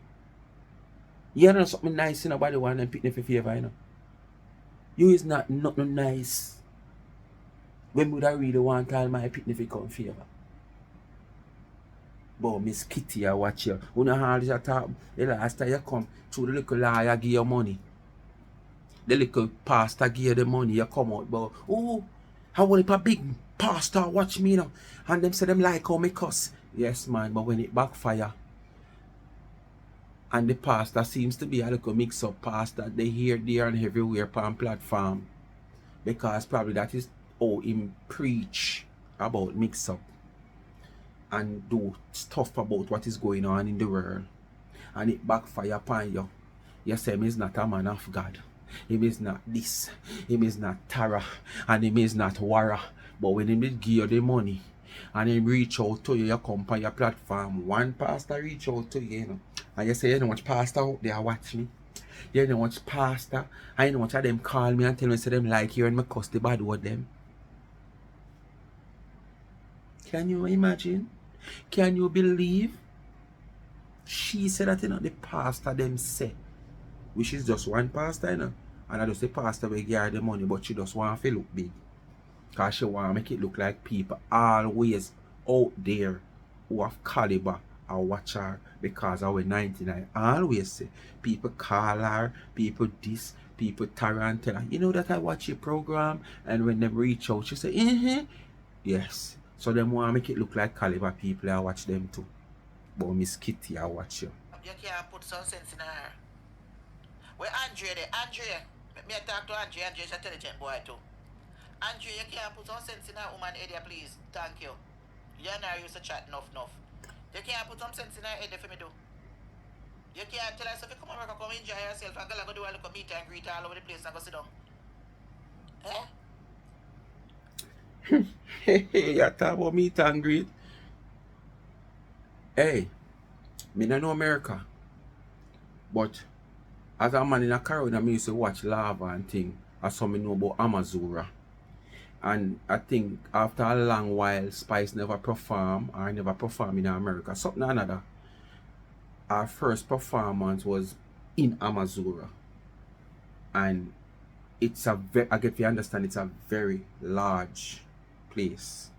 You know something nice in nobody want them picnic for favor, you know. You is not nothing nice. When would I really want all my picnic to come favor? But Miss Kitty, I watch you. You know how this talk. The last time you come, through the little liar give you money. The little pastor give you the money, you come out. But, oh, how will a big pastor watch me now? And them say them like how me cuss. Yes, man, but when it backfire, and the pastor seems to be a little mix-up pastor, they hear there and everywhere on platform. Because probably that is how him preach about mix-up and do stuff about what is going on in the world, and it backfire upon you. You say him is not a man of God. Him is not this. Him is not Tara. And him is not Wara. But when him give you the money and him reach out to you, you come on your platform. One pastor reach out to you, you know, and you say, you know much pastor out there watch me. You know much pastor. I know much of them call me and tell me say them like you and me cuss the bad word them. Can you imagine? Can you believe? She said that, you know, the pastor them say, which is just one pastor, you know, and I just the pastor will give her the money, but she just want to look big. Because she want to make it look like people always out there who have caliber or watch her because of 99. I always say people call her, people this, people tarantella. You know that I watch your program, and when they reach out, she say, yes. So them want to make it look like caliber people. I watch them too. But Miss Kitty, I watch you. You can't put some sense in her. Where Andrea there? Andrea. Me talk to Andrea. Andrea's an intelligent boy too. Andrea, you can't put some sense in her woman area, please. Thank you. You and her used to chat enough. You can't put some sense in her head for me do. You can't tell us if you come over and come enjoy yourself and go do a little meet and greet all over the place and go sit down. Hey, you talk about meet and greet. Hey, me don't know America. But as a man in a Carolina, I used to watch Lava and thing. I saw me know about Amazura. And I think after a long while, Spice never perform or never perform in America. Something or another. Our first performance was in Amazura. And it's a I get to understand it's a very large place.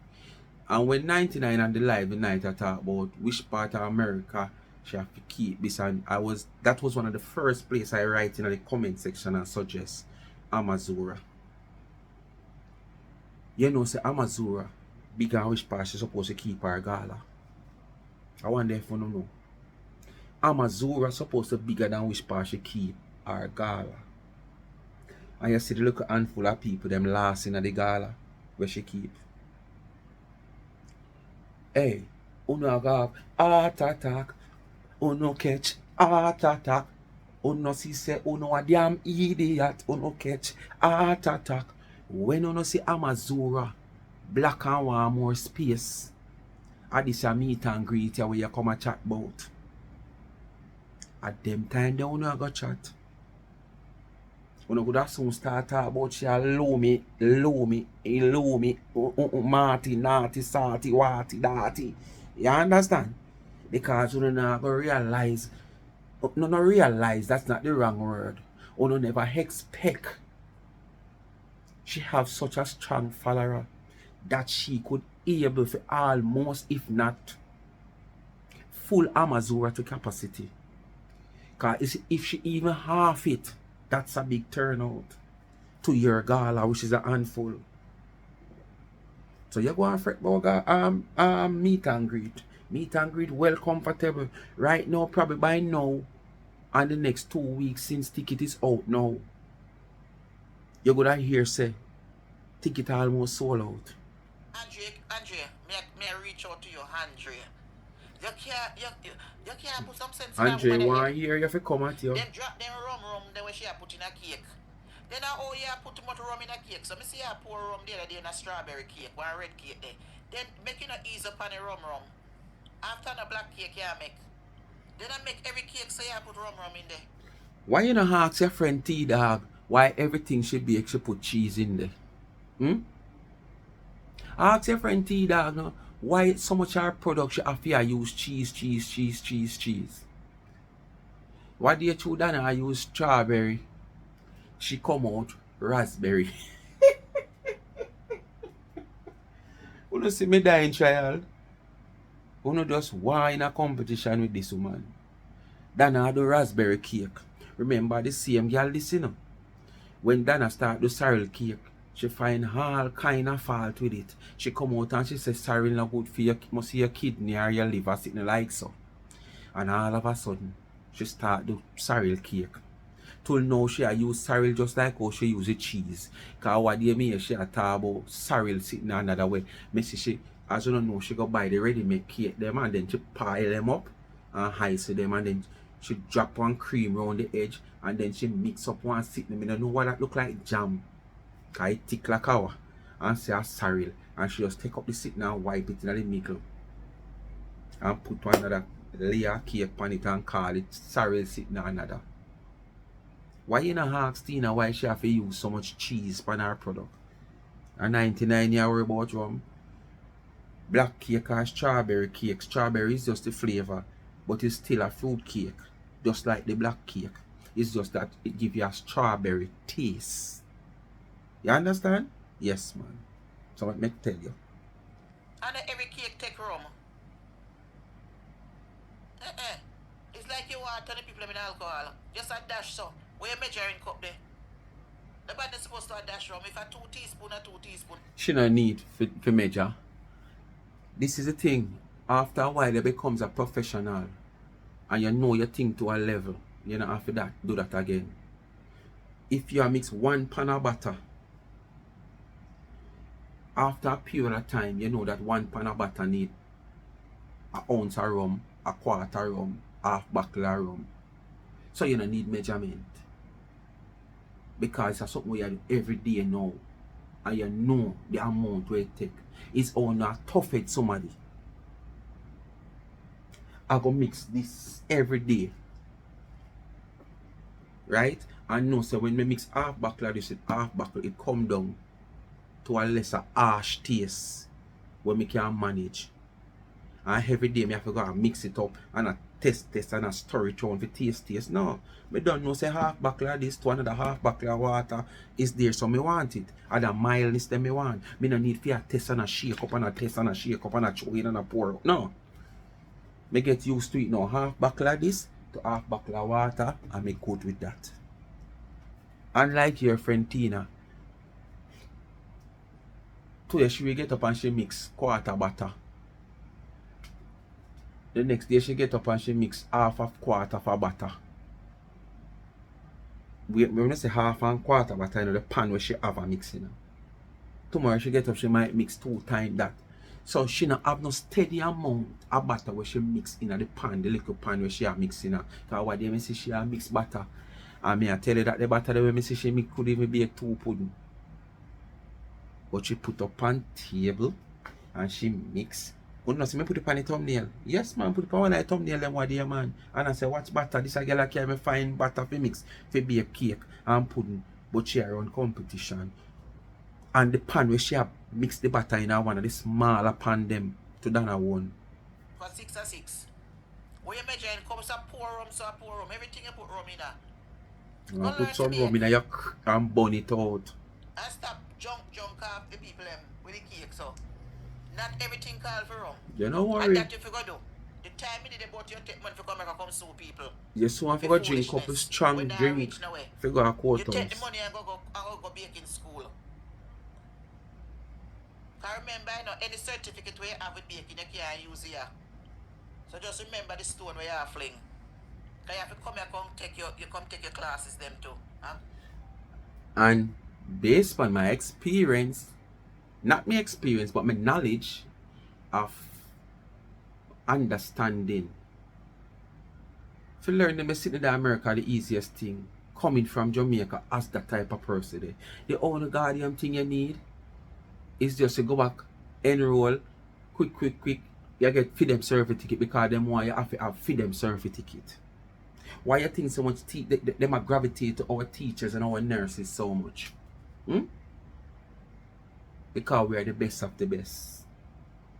And when 99 and the live night I talk about which part of America she have to keep this, and that was one of the first place I write in the comment section and suggest Amazura. You know, say Amazura big and which part she supposed to keep her gala. I wonder if you don't know. Amazura supposed to be bigger than which part she keep her gala. And you see the little handful of people them last in the gala where she keep. Hey, uno have heart attack, uno catch heart attack, uno see say uno a damn idiot, uno catch heart attack. When uno see Amazura, black and want more space, at this a meet and greet where you come and chat about. At them time they uno go chat. Uno could have soon start talk about she low me, marty, naughty, salty, watty, dirty. You understand? Because you not gonna realize, not realize that's not the wrong word. You never expect she have such a strong follower that she could able to almost, if not full Amazura to capacity. Because if she even half it, that's a big turnout to your gala, which is a handful. So you go and fret about meet and greet. Meet and greet well comfortable. Right now, probably by now, and the next 2 weeks since ticket is out now, you're gonna hear say ticket almost sold out. Andrea, may I reach out to you, Andrea? You can't put some sense in that Andre, woman want head. hear you if you come at you. Them drop them rum then when she a put in a cake. Then you put too much rum in a cake. So me see you pour rum the other day in a strawberry cake, one red cake there. Then make you not ease up on the rum. After the black cake you make. Then I make every cake so you put rum in there. Why you not ask your friend T-Dog why everything should be she put cheese in there? Ask your friend T-Dog no, why so much our product she have to use cheese. Why do you choose that I use strawberry? She come out raspberry. You know see me dying child. You know just why in a competition with this woman. Dana do raspberry cake. Remember the same girl this you know. When Dana start the sorrel cake, she find all kind of fault with it. She come out and she say sorrel not good for your must see your kidney or your liver sitting like so. And all of a sudden, she start the sorrel cake. Till now she a use sorrel just like how she use the cheese. Cause what day me she a talk about sorrel sitting another way. Me see she, as you don't know, she go buy the ready made cake them and then she pile them up and ice them and then she drop one cream around the edge and then she mix up one sitting. I don't know what that look like jam. Cause it thick like our and say a sorrel. And she just take up the sitting and wipe it in the middle. And put one another layer cake on it and call it sorrel sitting another. Why you not ask Tina why she have to use so much cheese on her product? A 99 year worry about rum. Black cake or strawberry cake. Strawberry is just the flavor, but it's still a fruit cake. Just like the black cake. It's just that it gives you a strawberry taste. You understand? Yes, man. So what me tell you? And every cake take rum. It's like you want 20 people in alcohol. Just a dash so. Where you measuring cup there? Nobody's supposed to have dash rum. If a 2 teaspoon or 2 teaspoon. She no need for measure. This is the thing. After a while, it becomes a professional. And you know your thing to a level. You don't have to do that again. If you mix 1 pan of butter, after a period of time, you know that 1 pan of butter need an ounce of rum, a quarter rum, half bottle of rum. So you don't need measurement. Because it's something you do every day now. And you know the amount where it take. It's on a tough head somebody. I go mix this every day. Right? And know so when we mix half bottle of this with half bottle, it come down to a lesser harsh taste where we can manage. And every day I have to go and mix it up and I test and I stir it around for taste. No. I don't know say half bottle of this to another half bottle of water is there, so I want it. And the mildness that I want. I don't need to test and a shake up and a test and a shake up and a throw in and a pour out. No. I get used to it now. Half bottle of this to half bottle of water and I good with that. Unlike your friend Tina, today she will get up and she mix quarter butter. The next day she get up and she mix half of quarter of butter. When I say half and quarter butter, you know the pan where she have a mixing. Tomorrow she get up, she might mix 2 times that. So she not have no steady amount of butter where she mix in the pan, the little pan where she have mixing. Because what they say she have mix butter. And I tell you that the butter the way I say she mix could even be a 2 pudding. But she put up on table and she mix. You know, see me put it on the thumbnail. Yes, man, put it on the thumbnail them one day, man. And I say, what's butter? This a girl carry me fine butter for mix for be a cake and pudding. But she around competition. And the pan where she have mixed the butter in one of the smaller pan them to Dana one. For 6 or 6. When you measure it comes a pour rum, so a pour rum. Everything you put rum in there. You put some rum in there and burn it out. And stop junk off the people with the cake, so. Not everything called for rum. You know worry. And that you forgot do. The time you did about your take money for come back and come sue people. Yes, so I forgot drink a couple strong drink. Figure a quarter. You take the money and go bake in school. I remember, you know, any certificate where you have with baking, you can't use here. So just remember the stone where you have fling. Because you have to come here, come take your classes them too. Huh? And based on my experience, not my experience, but my knowledge of understanding. For learning me sitting in America, the easiest thing, coming from Jamaica as that type of person there. The only goddamn thing you need is just to go back, enroll, quick. You get feed them certificate because them want you have to have feed them certificate. Why you think so much them are gravitate to our teachers and our nurses so much? Because we are the best of the best.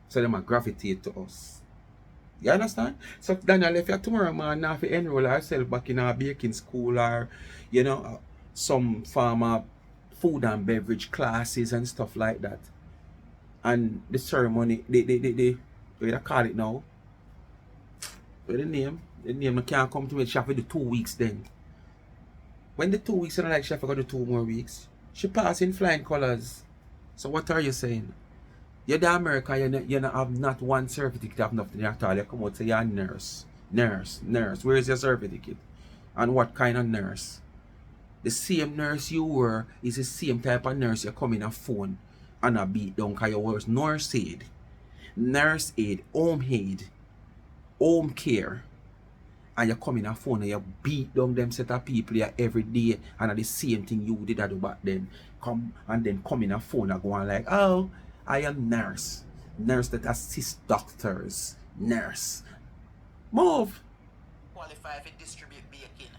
So them are gravitate to us. You understand? So Daniel, if you tomorrow man now if you enroll yourself back in a baking school or you know some farmer food and beverage classes and stuff like that. And the ceremony, they what do you call it now? What the name? The name can't come to me, she have to do 2 weeks then. When the 2 weeks and like she have to go do 2 more weeks, she pass in flying colors. So what are you saying? You're the American, you don't have not one certificate of nothing at all. You come out and say you're a nurse. Where is your certificate? And what kind of nurse? The same nurse you were is the same type of nurse you come in a phone and a beat down because you was nurse aid, home care. And you come in a phone and you beat down them set of people here every day and the same thing you did do back then. Come in a phone and go on like, oh, I am nurse that assists doctors, nurse. Move. Qualify to distribute baking.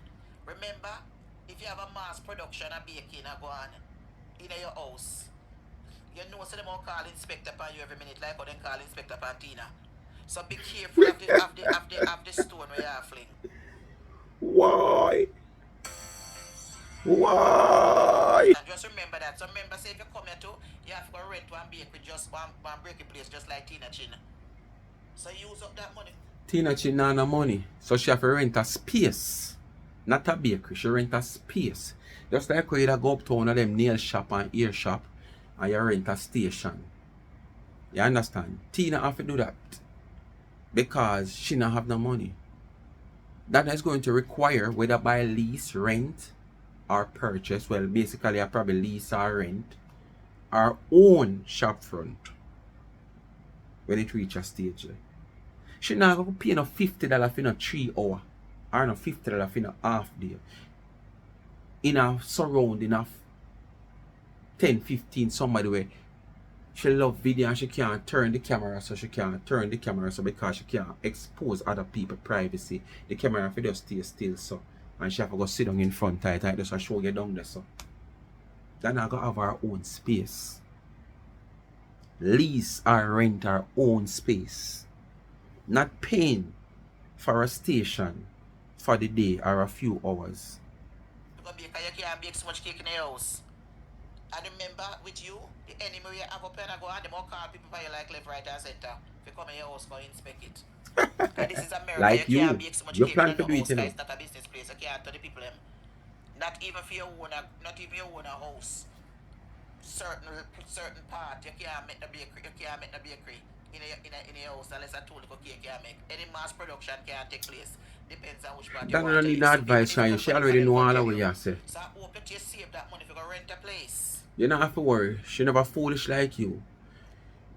Remember, if you have a mass production of baking go on in your house, you know so them all call inspector upon you every minute like how they call inspector upon Tina. So be careful of the stone where you are fling. Why? Boy. Just remember that. So remember, say if you come here too, you have to go rent one bakery, just one bakery place, just like Tina Chin. So use up that money. Tina Chin no money. So she have to rent a space. Not a bakery. She rent a space. Just like when you go up to one of them nail shop and ear shop and you rent a station. You understand? Tina have to do that. Because she not have no money. That is going to require whether by lease, rent, or purchase. Well, basically I probably lease or rent our own shop front when it reach a stage. She not going to pay no $50 for no 3 hour or no $50 for no half day. In a surrounding of 10-15 somebody where she love video and she can't turn the camera, so she can't turn the camera, so because she can't expose other people's privacy, the camera for just stay still, so and she have to go sit down in front of it, just show you down there, so then I gotta have our own space, lease or rent our own space, not paying for a station for the day or a few hours. You can't bake so much cake in the house. And remember, with you, the enemy you have up and go and the more call people for you like left, right, and center. If you come in your house, go inspect it. Because this is America, Like you can't bake so much you cake plan in to the do it, house, you know. it's not a business place. You can't tell the people them. Not even for your own, not even your own house. Certain part, you can't make the bakery, in your house unless a 2 little cake you can make. Any mass production can't take place. Depends on which part you That want don't to need live. no So advice from you. She already know all of what you say. So I hope that you save that money if you go rent a place. You don't have to worry. She never foolish like you.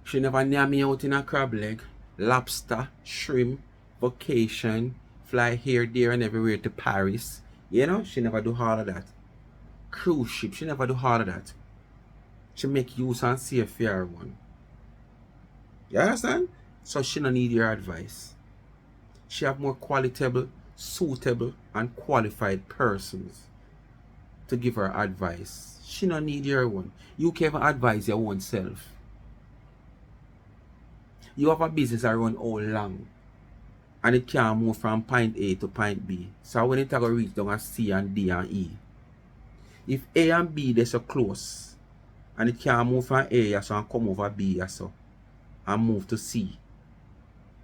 She never near me out in a crab leg, lobster, shrimp, vacation, fly here, there, and everywhere to Paris. You know, she never do all of that. Cruise ship, she never do all of that. She make use and save for her one. You understand? So she don't need your advice. She have more qualitable, suitable, and qualified persons to give her advice. She don't need your one. You can even advise your own self. You have a business around all long and it can't move from point A to point B. So when it go reach down at C and D and E. If A and B they're so close and it can't move from A so and come over B so and move to C.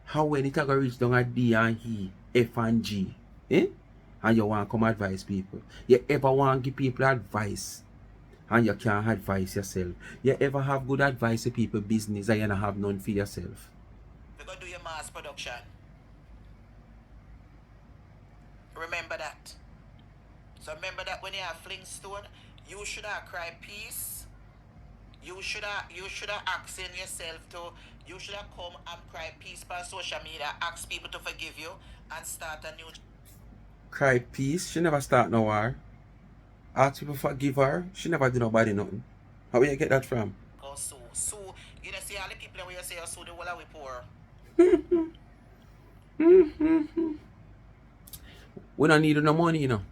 How when it go reach down at D and E, F and G, and you want to come advise people? You ever want to give people advice and you can't advise yourself? You ever have good advice to people business and you don't have none for yourself? You're going to do your mass production. Remember that. So remember that when you have Flintstone, you should have cry peace. You should have asking yourself to, you should have come and cry peace by social media, ask people to forgive you and start a new. Cry peace. She never start no war. Ask people forgive her. She never do nobody nothing. How will you get that from? Go sue. You know, see all the people when you say you sue the whole of we poor. We don't need no money, you know.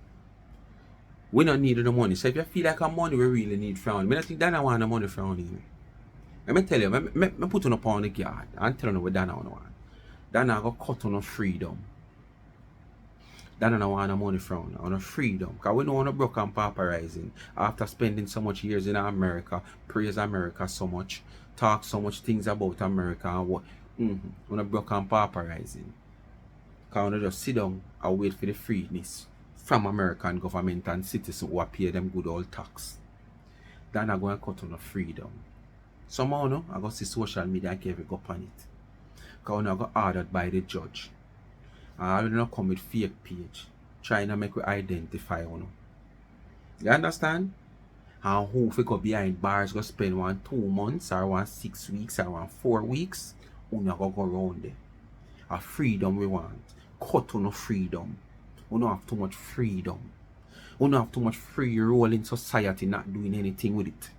We don't need no money. So if you feel like a money we really need from you, I don't think Dana want no money from you. Let me tell you, I put on upon the guard and tell you what Dana want. Dana go cut on freedom. Dana don't want no money from you, on a freedom. Because we don't want to broke and pauperizing. After spending so much years in America, praise America so much, talk so much things about America and what. On a broke and pauperizing. Because we just sit down and wait for the freeness from American government and citizens who pay them good old tax. Then I go and cut on the freedom. Somehow, no, I go see social media and give it up on it. Because I got ordered by the judge. I already not come with fake page, trying to make we identify you. You understand? And who if we go behind bars go spend 2 months or 6 weeks or 4 weeks, we not go around there. A freedom we want. Cut on freedom. We don't have too much freedom. We don't have too much free role in society not doing anything with it.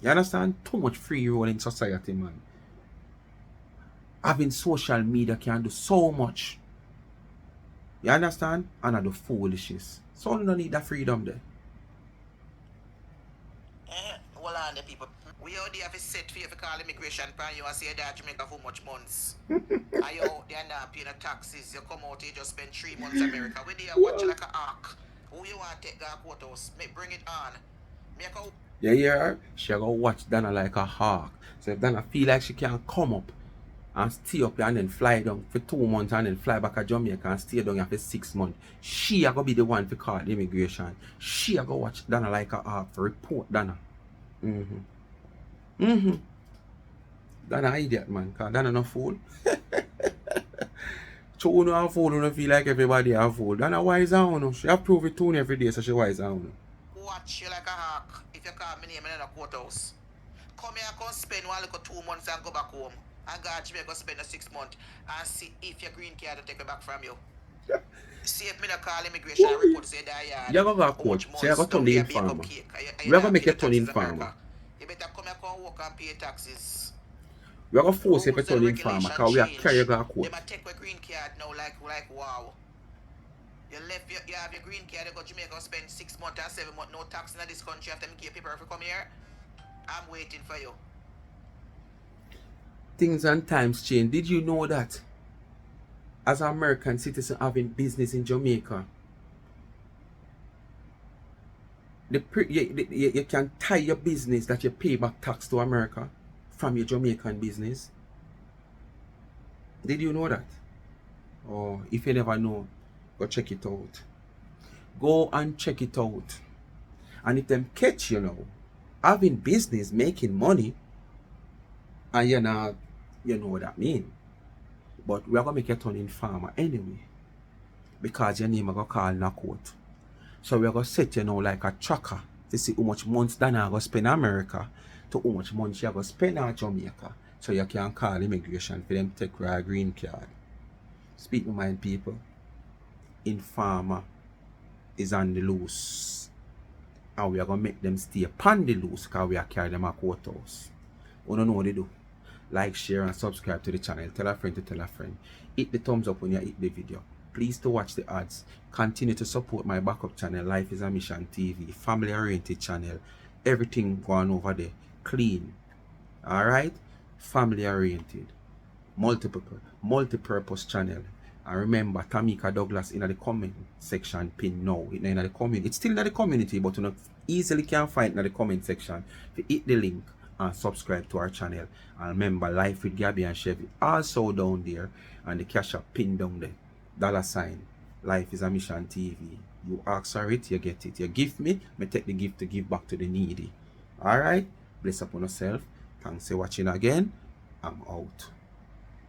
You understand? Too much free role in society, man. Having social media can do so much. You understand? And I do foolishness. So we don't need that freedom there. Well, on the people. We already have a set fee if you call immigration pan you and say that Jamaica for much months. And you out there not paying the taxes. You come out here just spend 3 months in America. We there watch like an ark. Who you want to take that courthouse? Bring it on. Make a... You hear her? She go watch Dana like a hawk. So if Dana feel like she can come up and stay up here and then fly down for 2 months and then fly back to Jamaica and stay down here for 6 months, she a go be the one to call the immigration. She a go watch Dana like a hawk for report Dana. Dana idiot, man, cause Dana no fool. So you know a fool, you don't feel like everybody a fool. Dana wise on you. She a prove it to me every day, so she wise on you. Watch you like a hawk if you call me name in a courthouse. Come here, come spend 2 months and go back home. And God, you go spend 6 months and see if your green card will take it back from you. See if me not call immigration and report say that you go to court. So you go turn the farmer. We are going to make you turn in farmer. You better come here, come work and pay taxes. We are going to force you to turn in farmer because we are carry you to court. They might take my green card now like wow. You have your green card, you go to Jamaica, spend 6 months and 7 months, no tax in this country after me keep paper if you come here. I'm waiting for you. Things and times change. Did you know that as an American citizen having business in Jamaica, you can tie your business that you pay back tax to America from your Jamaican business? Did you know that? Or if you never know, go check it out. Go and check it out. And if them catch you now, having business, making money, and you're not, you know what that mean. But we're going to make you turn in farmer anyway. Because your name are going to call in a court. So we're going to set you now like a tracker to see how much months Dana are going to spend in America to how much money you're going to spend in Jamaica. So you can call immigration for them to take your green card. Speak my mind, people. Informer is on the loose. And we are going to make them stay upon the loose because we are carrying them at courthouse. You don't know what they do. Like, share and subscribe to the channel. Tell a friend to tell a friend. Hit the thumbs up when you hit the video. Please to watch the ads. Continue to support my backup channel, Life is a Mission TV, family oriented channel. Everything going over there. Clean. Alright? Family oriented. Multi-purpose channel. And remember, Tamika Douglas in the comment section pin now. It's in the community. It's still in the community, but you know, easily can find it in the comment section. If you hit the link and subscribe to our channel. And remember, Life with Gabby and Chevy also down there. And the cash app pin down there. $. Life is a Mission TV. You ask for it, you get it. You give me take the gift to give back to the needy. Alright? Bless upon yourself. Thanks for watching again. I'm out.